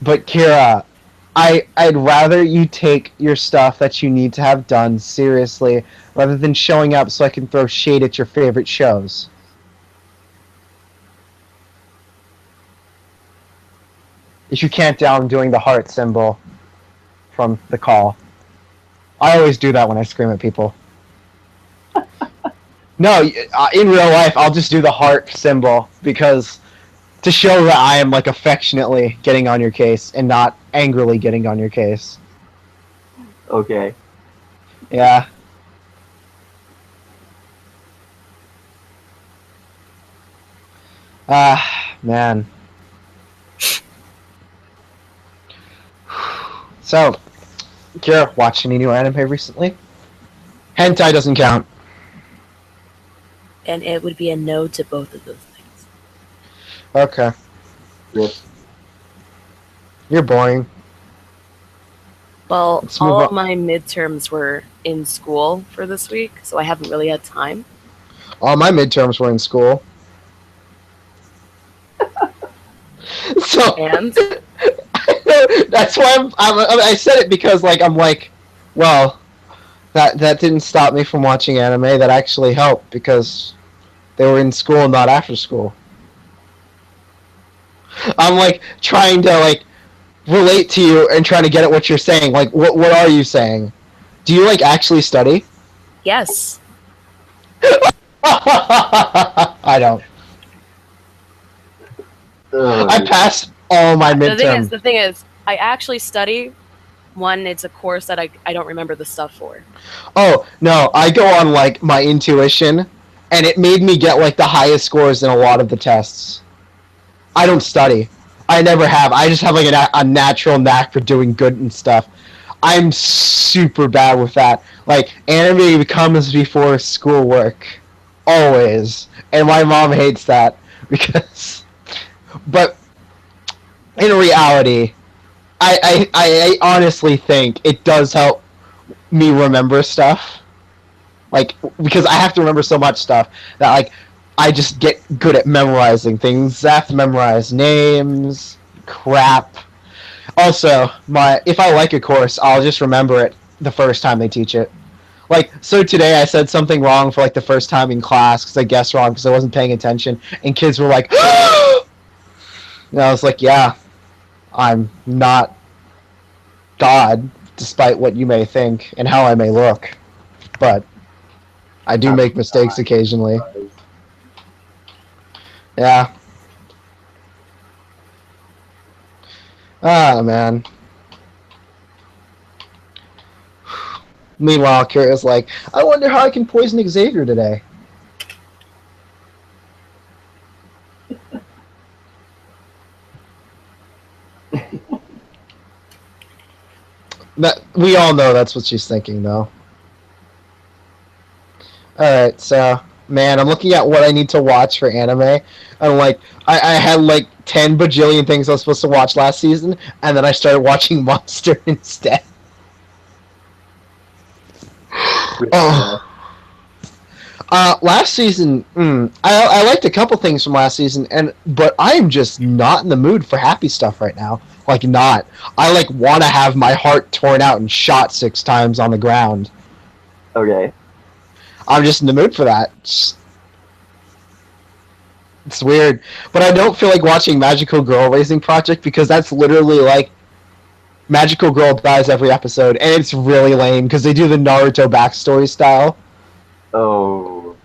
But Kira, I'd rather you take your stuff that you need to have done seriously, rather than showing up so I can throw shade at your favorite shows. If you can't tell, I'm doing the heart symbol from the call. I always do that when I scream at people. No, in real life, I'll just do the heart symbol because to show that I am like affectionately getting on your case and not angrily getting on your case. Okay. Yeah. Man. So, Kira, watched any new anime recently? Hentai doesn't count. and it would be a no to both of those things. Okay. Rip. You're boring. Well, Let's move all of on. my midterms were in school for this week, so I haven't really had time. All my midterms were in school. So And that's why I said it because like I'm like, well, that didn't stop me from watching anime. That actually helped because they were in school, not after school. I'm like trying to like relate to you and trying to get at what you're saying. Like, what are you saying? Do you, like, actually study? Yes. I don't. I passed all my midterm. The thing is, I actually study. One, it's a course that I don't remember the stuff for. Oh, no, I go on, like, my intuition, and it made me get, like, the highest scores in a lot of the tests. I don't study. I never have. I just have, like, a natural knack for doing good and stuff. I'm super bad with that. Like, anime comes before schoolwork. Always. And my mom hates that, because... But, in reality... I honestly think it does help me remember stuff. Like, because I have to remember so much stuff that, like, I just get good at memorizing things. I have to memorize names, crap. Also, if I like a course, I'll just remember it the first time they teach it. Like, so today I said something wrong for, like, the first time in class because I guessed wrong because I wasn't paying attention, and kids were like, and I was like, yeah. I'm not God, despite what you may think and how I may look. But I do make mistakes occasionally. Yeah. Ah, man. Meanwhile, Kira's like, I wonder how I can poison Xavier today. We all know that's what she's thinking, though. Alright, so, man, I'm looking at what I need to watch for anime, and, like, I had, like, 10 bajillion things I was supposed to watch last season, and then I started watching Monster instead. Oh. Last season, I liked a couple things from last season, but I'm just not in the mood for happy stuff right now. Like, not. I, like, want to have my heart torn out and shot 6 times on the ground. Okay. I'm just in the mood for that. It's weird. But I don't feel like watching Magical Girl Raising Project because that's literally, like, Magical Girl dies every episode, and it's really lame because they do the Naruto backstory style. Oh.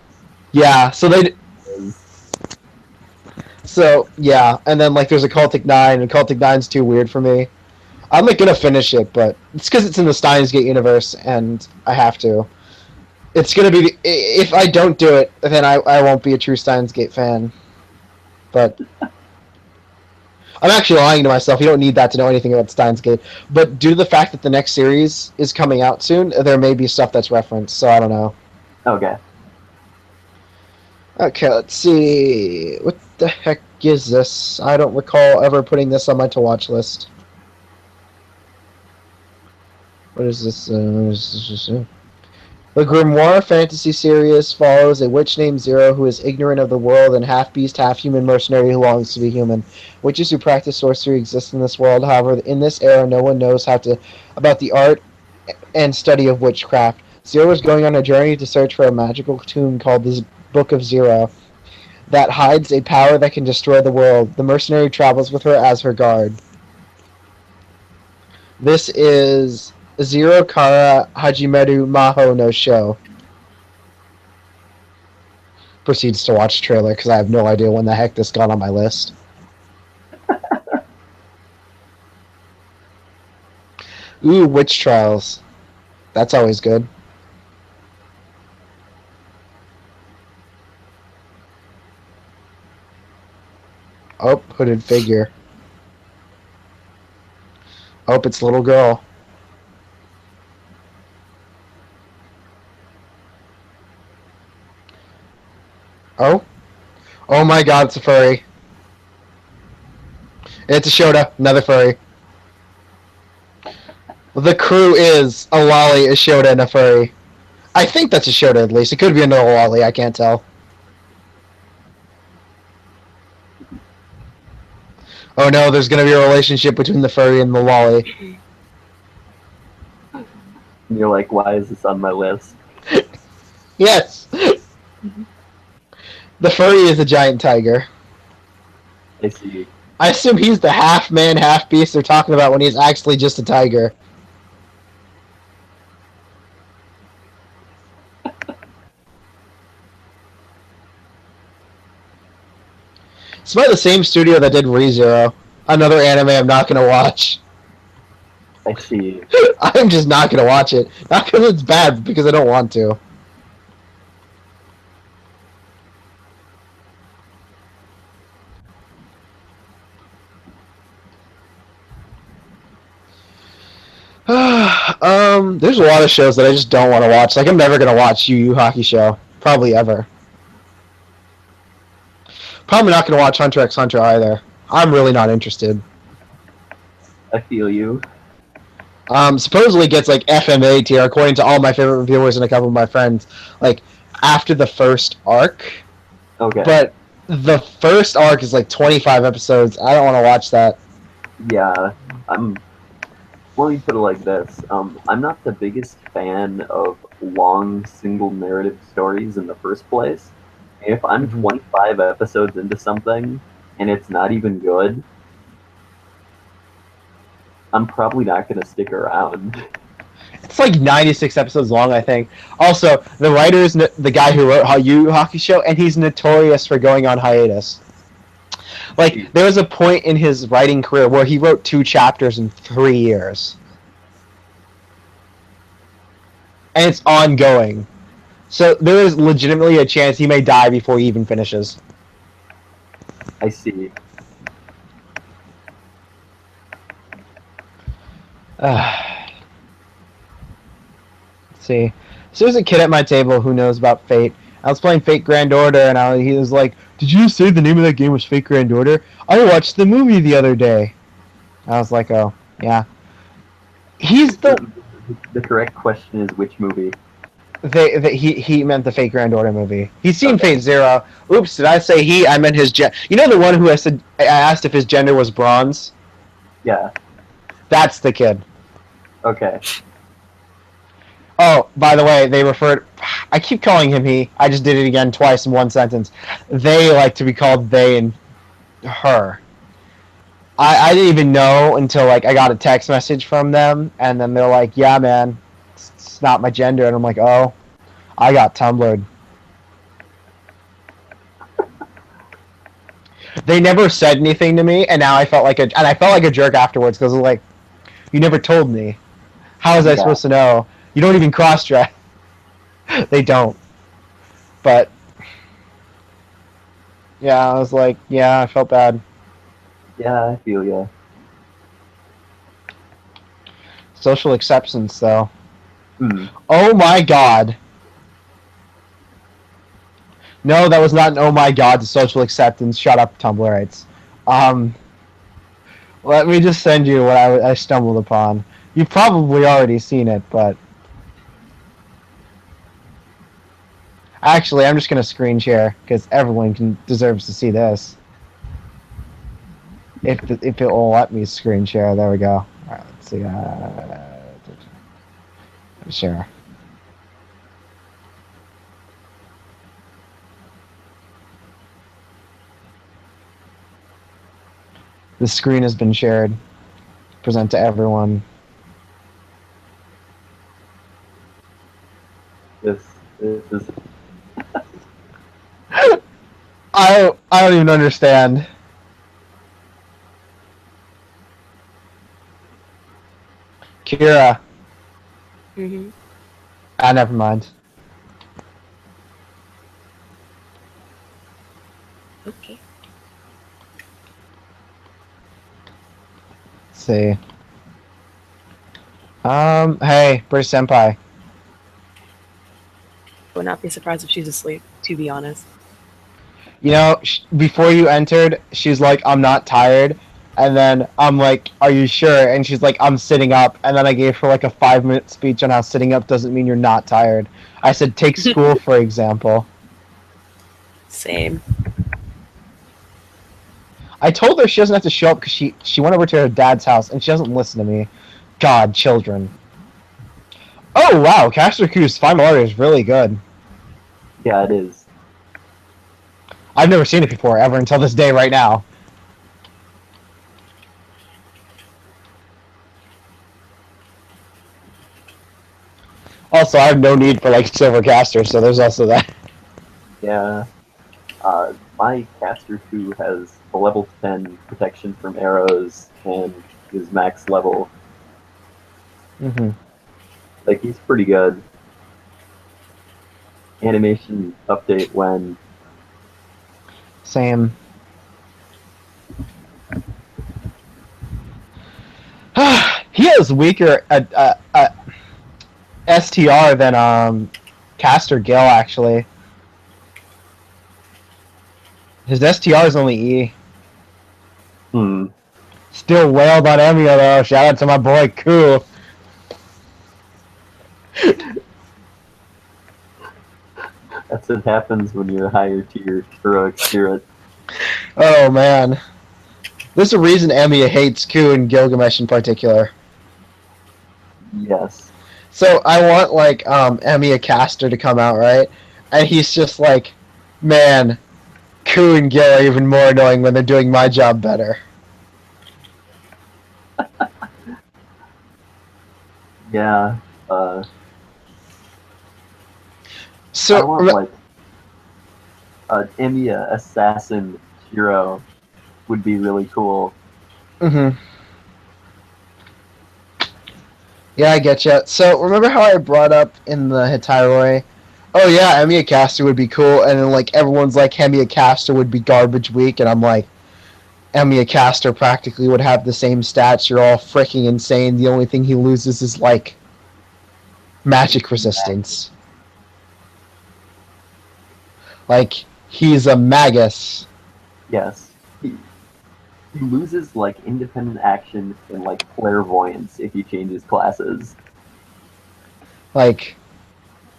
Yeah, So, yeah, and then, like, there's a Cultic 9, and Cultic 9's too weird for me. I'm, like, gonna finish it, but it's because it's in the Steins Gate universe, and I have to. It's gonna be... If I don't do it, then I won't be a true Steins Gate fan. But... I'm actually lying to myself. You don't need that to know anything about Steins Gate. But due to the fact that the next series is coming out soon, there may be stuff that's referenced, so I don't know. Okay. Okay, let's see. What the heck is this? I don't recall ever putting this on my to-watch list. What is this? The Grimoire fantasy series follows a witch named Zero who is ignorant of the world and half-beast, half-human mercenary who longs to be human. Witches who practice sorcery exist in this world. However, in this era, no one knows about the art and study of witchcraft. Zero is going on a journey to search for a magical tomb called the Book of Zero that hides a power that can destroy the world. The mercenary travels with her as her guard. This is Zero Kara Hajimeru Maho no Show. Proceeds to watch the trailer because I have no idea when the heck this got on my list. Ooh, Witch Trials. That's always good. Oh, hooded figure. Oh, it's little girl. Oh? Oh my god, it's a furry. It's a Shota, another furry. The crew is a lolly, a Shota, and a furry. I think that's a Shota at least. It could be another lolly, I can't tell. Oh no, there's gonna be a relationship between the furry and the lolly. And you're like, why is this on my list? Yes! The furry is a giant tiger. I see. I assume he's the half man, half beast they're talking about when he's actually just a tiger. It's by the same studio that did ReZero, another anime I'm not gonna watch. I see. I'm just not gonna watch it. Not because it's bad, but because I don't want to. There's a lot of shows that I just don't want to watch. Like, I'm never gonna watch Yu Yu Hakusho. Probably ever. Probably not gonna watch Hunter x Hunter either. I'm really not interested. I feel you. Supposedly gets like FMA tier according to all my favorite reviewers and a couple of my friends. Like, after the first arc. Okay. But the first arc is like 25 episodes. I don't want to watch that. Yeah, let me put it like this. I'm not the biggest fan of long single narrative stories in the first place. If I'm 25 episodes into something and it's not even good, I'm probably not going to stick around. It's like 96 episodes long, I think. Also, the writer is the guy who wrote Yu Yu Hakusho, and he's notorious for going on hiatus. Like, there was a point in his writing career where he wrote 2 chapters in 3 years. And it's ongoing. So there is legitimately a chance he may die before he even finishes. I see. Let's see. So there's a kid at my table who knows about Fate. I was playing Fate Grand Order, and he was like, "Did you say the name of that game was Fate Grand Order? I watched the movie the other day." I was like, "Oh, yeah." He's the correct question is which movie? He meant the Fate Grand Order movie. He's seen Okay. Fate Zero. Oops, did I say he? I meant his You know the one who I asked if his gender was bronze? Yeah. That's the kid. Okay. Oh, by the way, they referred... I keep calling him he. I just did it again twice in one sentence. They like to be called they and her. I didn't even know until like I got a text message from them, and then they're like, "Yeah, man, it's not my gender," and I'm like, "Oh, I got Tumblred." They never said anything to me, and now I felt like a jerk afterwards because like, you never told me. How was I supposed to know? You don't even cross-dress. They don't. But yeah, I was like, yeah, I felt bad. Yeah, I feel ya. Social acceptance, though. Oh my god. No, that was not an oh my god to social acceptance. Shut up, Tumblrites. Let me just send you what I stumbled upon. You've probably already seen it, but... Actually, I'm just going to screen share, because everyone deserves to see this. If it will let me screen share, there we go. Alright, let's see. Share. The screen has been shared. Present to everyone. This is... I don't even understand. Kira. Mm-hmm. Never mind. Okay. Let's see. Hey, British Senpai. Would not be surprised if she's asleep, to be honest. You know, before you entered, she's like, "I'm not tired." And then I'm like, "Are you sure?" And she's like, "I'm sitting up." And then I gave her like a 5-minute speech on how sitting up doesn't mean you're not tired. I said, take school, for example. Same. I told her she doesn't have to show up because she went over to her dad's house and she doesn't listen to me. God, children. Oh, wow, Caster Q's final order is really good. Yeah, it is. I've never seen it before, ever, until this day right now. Also, I have no need for like silver caster, so there's also that. Yeah. My caster who has a level 10 protection from arrows and is max level. Mm-hmm. Like, he's pretty good. Animation update when. Same. He has weaker STR than Caster Gale actually. His STR is only E. Still wailed on Emia though. Shout out to my boy Koo. That's what happens when you're a higher tier heroic spirit. Oh man. There's a reason Emia hates Koo and Gilgamesh in particular. Yes. So I want like Emia Caster to come out, right? And he's just like, man, Koo and Gil are even more annoying when they're doing my job better. Yeah. So I want like Emia assassin hero would be really cool. Mm-hmm. Yeah, I get you. So remember how I brought up in the Hitairoi, oh yeah, Emia Caster would be cool, and then like everyone's like Emia Caster would be garbage weak, and I'm like, Emia Caster practically would have the same stats. You're all freaking insane. The only thing he loses is like magic resistance. Like he's a magus. Yes. He loses like independent action and like clairvoyance if he changes classes. Like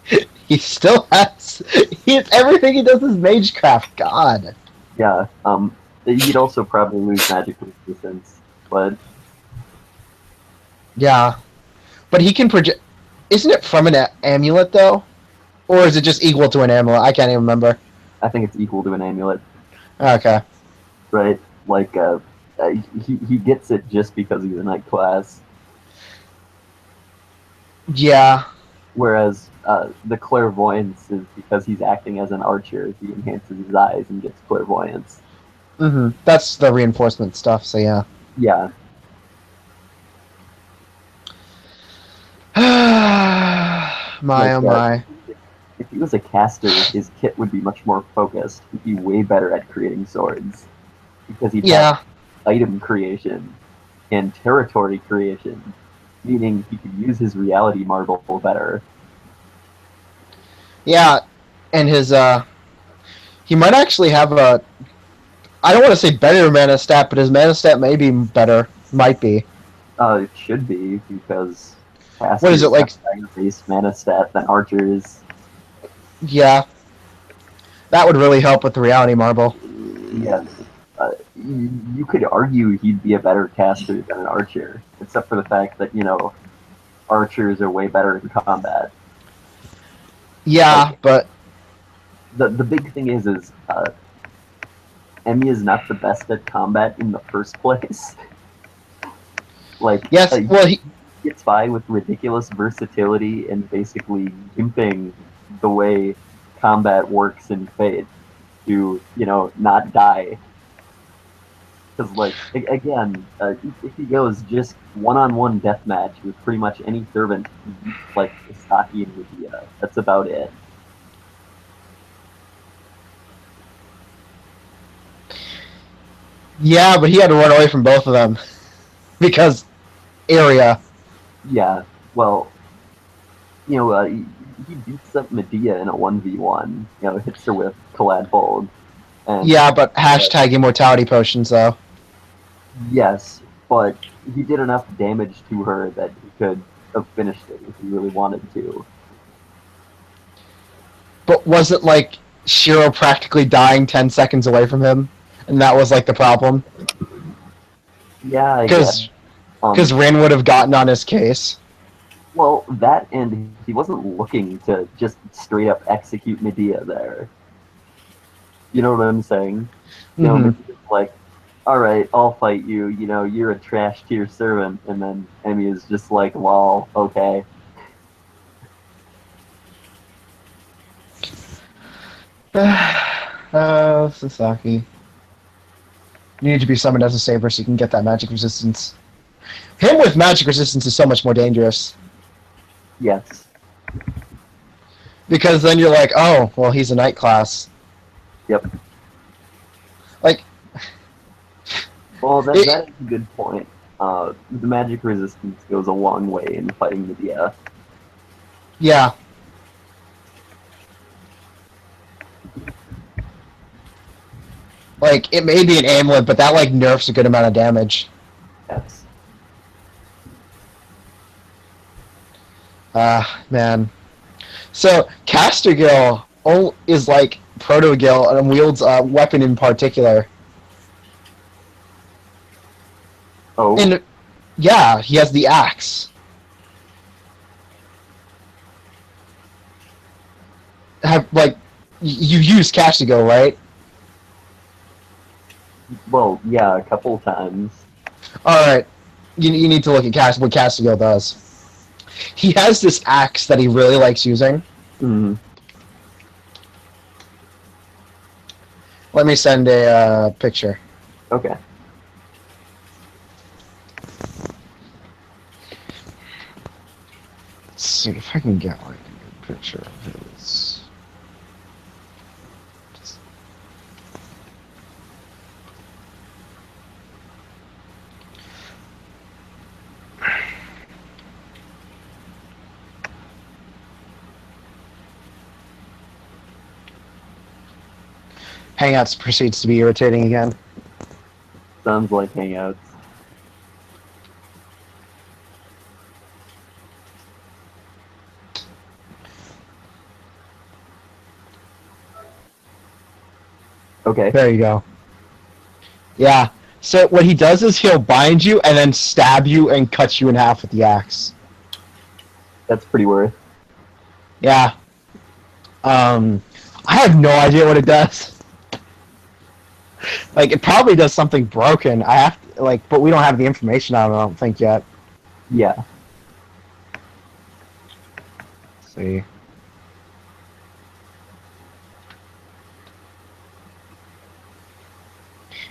he still has everything he does is magecraft. God. Yeah. He'd also probably lose magic resistance, but yeah, but he can project. Isn't it from an amulet though, or is it just equal to an amulet? I can't even remember. I think it's equal to an amulet. Okay. Right. Like he gets it just because he's a knight class. Yeah. Whereas the clairvoyance is because he's acting as an archer. He enhances his eyes and gets clairvoyance. Mm-hmm. That's the reinforcement stuff. So yeah. Yeah. My oh my. If he was a caster, his kit would be much more focused. He'd be way better at creating swords because he'd have item creation and territory creation, meaning he could use his reality marble better. Yeah, and his he might actually have a. I don't want to say better mana stat, but his mana stat may be better. Might be. It should be because casters what is it like? have higher base mana stat than archers. Yeah, that would really help with the reality marble. Yes. You could argue he'd be a better caster than an archer, except for the fact that, archers are way better in combat. Yeah, but the big thing is Emmy is not the best at combat in the first place. Like, yes, well, he gets by with ridiculous versatility and basically gimping the way combat works in Fate to, not die. Because, like, again, if he goes just one-on-one deathmatch with pretty much any servant, like Isaki and Medea, that's about it. Yeah, but he had to run away from both of them because area. Yeah, well, he beats up Medea in a 1v1. Hits her with Collad Bold. And, yeah, but hashtag immortality potions though. Yes, but he did enough damage to her that he could have finished it if he really wanted to. But was it like Shiro practically dying 10 seconds away from him? And that was like the problem? Yeah, I guess. Because Rin would have gotten on his case. Well, that and he wasn't looking to just straight up execute Medea there. You know what I'm saying? Mm-hmm. Like, alright, I'll fight you, you're a trash tier servant, and then Emmy is just like, lol, okay. Sasaki. You need to be summoned as a saber so you can get that magic resistance. Him with magic resistance is so much more dangerous. Yes. Because then you're like, oh, well, he's a night class. Yep. Like, Well, that is a good point. The magic resistance goes a long way in fighting the DF. yeah. Like, it may be an amulet, but that, like, nerfs a good amount of damage. Yes. Man. So, Castergill is, like, Proto-Gill and wields a weapon in particular. Oh. And, yeah, he has the axe. You've used Castergill, right? Well, yeah, a couple times. Alright. You need to look at what Castiel does. He has this axe that he really likes using. Mm. Let me send a picture. Okay. Let's see if I can get like a good picture of his. Hangouts proceeds to be irritating again. Sounds like Hangouts. Okay. There you go. Yeah. So what he does is he'll bind you and then stab you and cut you in half with the axe. That's pretty worth. Yeah. I have no idea what it does. Like, it probably does something broken. I have to, like, but we don't have the information on it, I don't think, yet. Yeah. Let's see.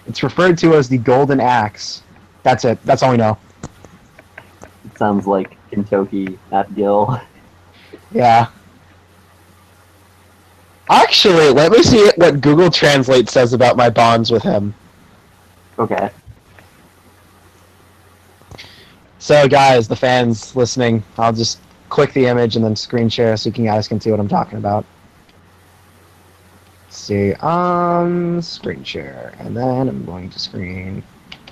It's referred to as the Golden Axe. That's it. That's all we know. It sounds like Kentucky at Gill. Yeah. Actually, let me see what Google Translate says about my bonds with him. Okay. So, guys, the fans listening, I'll just click the image and then screen share so you guys can see what I'm talking about. Let's see, screen share, and then I'm going to screen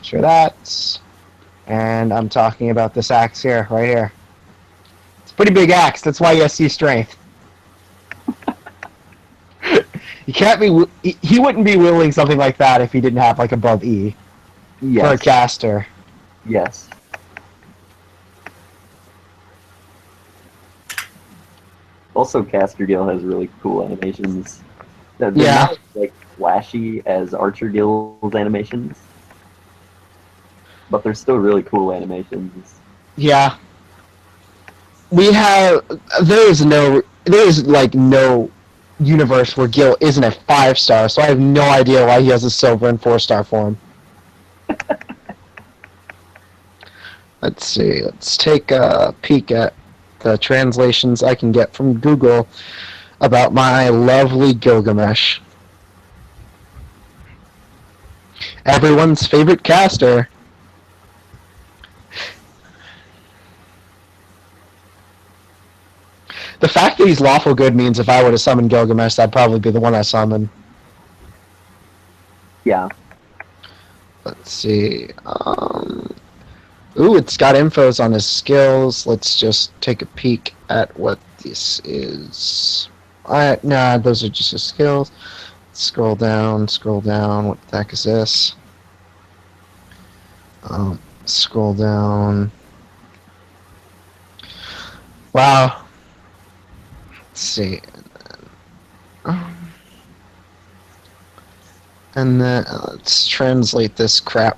share that, and I'm talking about this axe here, right here. It's a pretty big axe. That's why he has C strength. You can't be. He wouldn't be wielding something like that if he didn't have like above E for a caster. Yes. Also, Caster Gill has really cool animations. They're not as, like, flashy as Archer Gill's animations, but they're still really cool animations. Yeah. We have. There's like no universe where Gil isn't a 5-star, so I have no idea why he has a silver and 4-star form. Let's see. Let's take a peek at the translations I can get from Google about my lovely Gilgamesh. Everyone's favorite caster. The fact that he's lawful good means if I were to summon Gilgamesh, that'd probably be the one I summon. Yeah. Let's see. Ooh, it's got infos on his skills. Let's just take a peek at what this is. Nah, those are just his skills. Scroll down. What the heck is this? Scroll down. Wow. Let's see. And then let's translate this crap.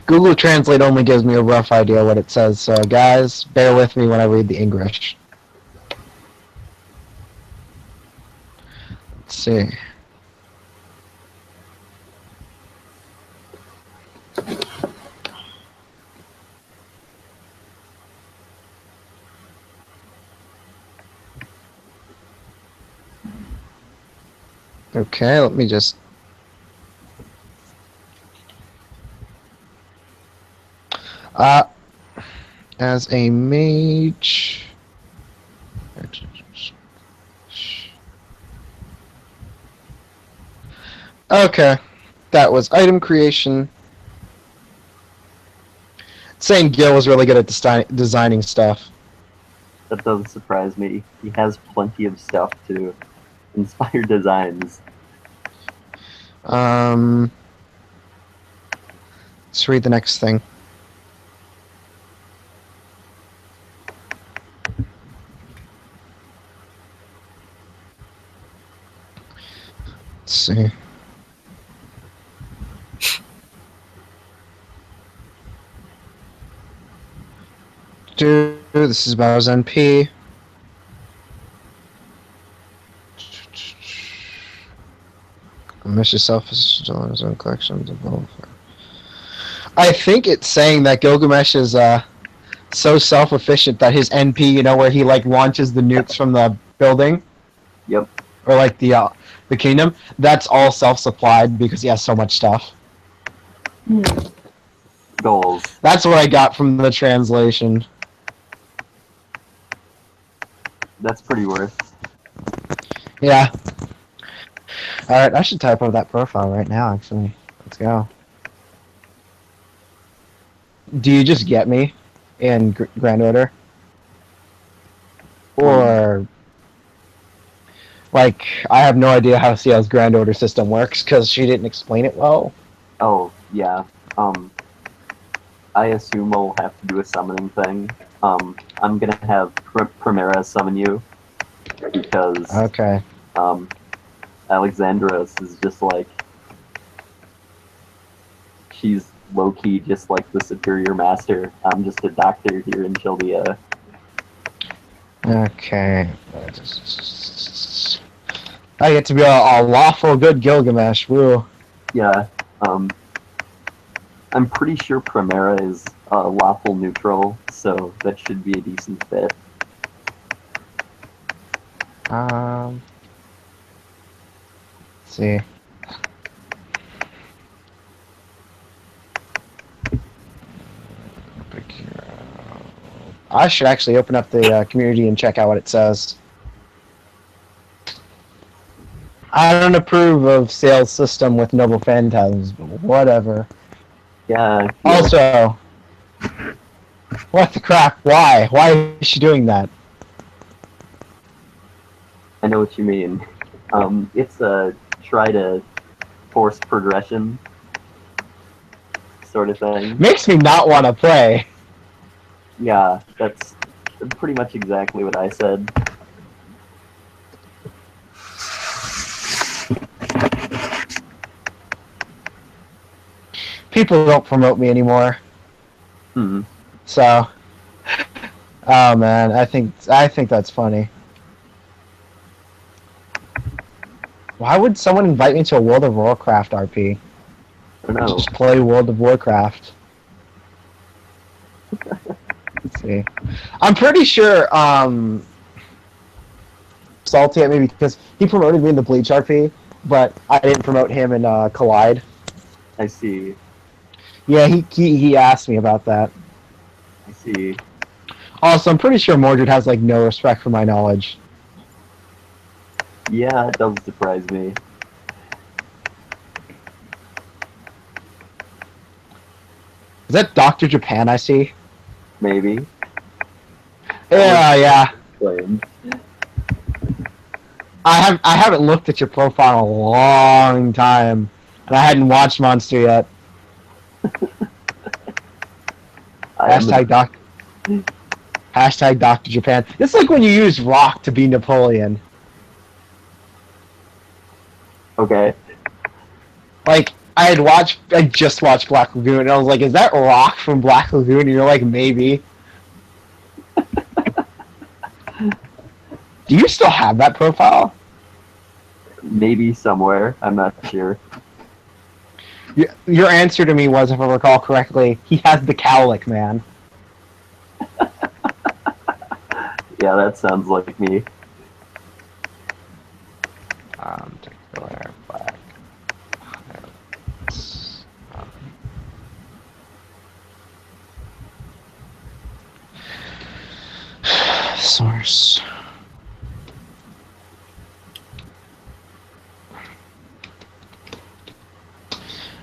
Google Translate only gives me a rough idea what it says, so guys, bear with me when I read the English. see. Okay, let me just... as a mage... Okay, that was item creation. Saying Gil was really good at designing stuff. That doesn't surprise me. He has plenty of stuff to inspire designs. Let's read the next thing. Let's see. This is about his NP. Gilgamesh yourself is still in his own collections of both. I think it's saying that Gilgamesh is so self-efficient that his NP, you know, where he like launches the nukes from the building. Yep. Or like the kingdom, that's all self-supplied because he has so much stuff. Goals. That's what I got from the translation. That's pretty worth. Yeah. Alright, I should type up that profile right now, actually. Let's go. Do you just get me in grand order? Or... like, I have no idea how CL's grand order system works, because she didn't explain it well. Oh, yeah. I assume we'll have to do a summoning thing. I'm gonna have Primera summon you, because Okay. Alexandros is just like... she's low-key just like the superior master. I'm just a doctor here in Chaldea. Okay. I get to be a lawful good Gilgamesh, woo. Yeah, I'm pretty sure Primera is lawful neutral, so that should be a decent fit. Let's see. I should actually open up the community and check out what it says. I don't approve of sales system with noble phantasms, but whatever. Yeah. Also, what the crap? Why? Why is she doing that? I know what you mean. It's a try to force progression sort of thing. Makes me not want to play. Yeah, that's pretty much exactly what I said. People don't promote me anymore. Hmm. So, oh man, I think that's funny. Why would someone invite me to a World of Warcraft RP? I don't know. Just play World of Warcraft. Let's see. I'm pretty sure Salty at me because he promoted me in the Bleach RP, but I didn't promote him in Collide. I see. Yeah, he asked me about that. I see. Also, I'm pretty sure Mordred has like no respect for my knowledge. Yeah, it doesn't surprise me. Is that Dr. Japan I see? Maybe. Yeah. Claimed. I haven't looked at your profile in a long time, and I hadn't watched Monster yet. Hashtag Dr. Japan. It's like when you use Rock to be Napoleon. Okay. Like, I just watched Black Lagoon, and I was like, is that Rock from Black Lagoon? And you're like, maybe. Do you still have that profile? Maybe somewhere. I'm not sure. Your answer to me was, if I recall correctly, he has the cowlick, man. Yeah, that sounds like me. Particular black. Source.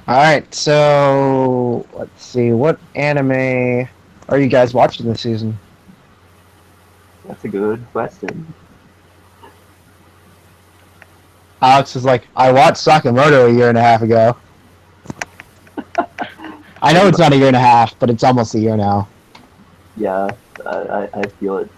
Alright, so let's see, what anime are you guys watching this season? That's a good question. Alex is like, I watched Sakamoto a year and a half ago. I know it's not a year and a half, but it's almost a year now. Yeah, I feel it.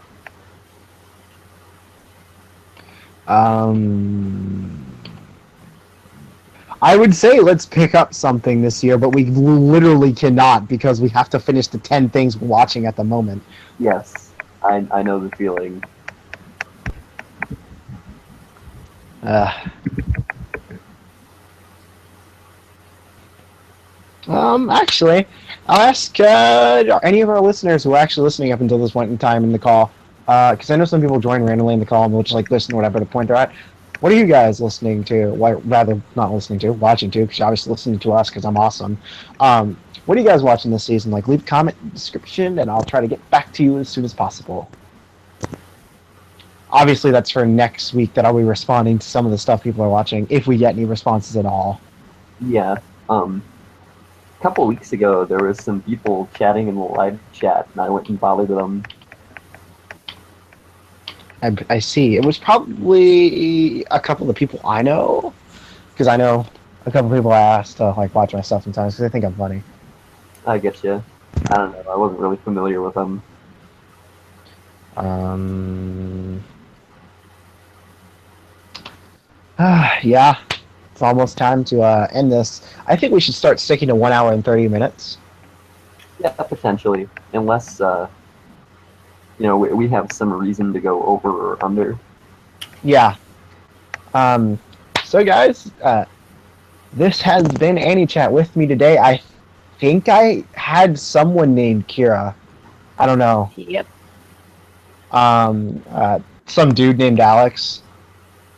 I would say let's pick up something this year, but we literally cannot because we have to finish the 10 things we're watching at the moment. Yes, I know the feeling. Actually, I'll ask any of our listeners who are actually listening up until this point in time in the call, because I know some people join randomly in the call and will just like listen to whatever the point they're at. What are you guys listening to? Rather, not listening to, watching to, because you're obviously listening to us because I'm awesome. What are you guys watching this season? Like, leave a comment in the description, and I'll try to get back to you as soon as possible. Obviously, that's for next week that I'll be responding to some of the stuff people are watching, if we get any responses at all. Yeah. A couple weeks ago, there was some people chatting in the live chat, and I went and bothered them. I see. It was probably a couple of the people I know, because I know a couple of people I asked to like watch my stuff sometimes because they think I'm funny. I get you. I don't know. I wasn't really familiar with them. Yeah, it's almost time to end this. I think we should start sticking to 1 hour and 30 minutes. Yeah, potentially. Unless, we have some reason to go over or under. Yeah. So guys, this has been Anichat. With me today, I think I had someone named Kira. I don't know. Yep. Some dude named Alex.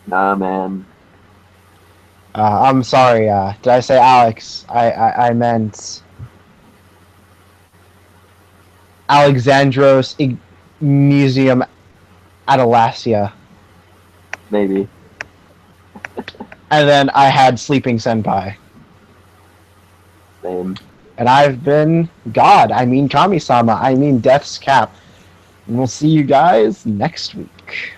Nah, man. I'm sorry, did I say Alex? I meant Alexandros Museum Adelasia. Maybe. And then I had Sleeping Senpai. Same. And I've been God. I mean Kami-sama. I mean Death's Cap. And we'll see you guys next week.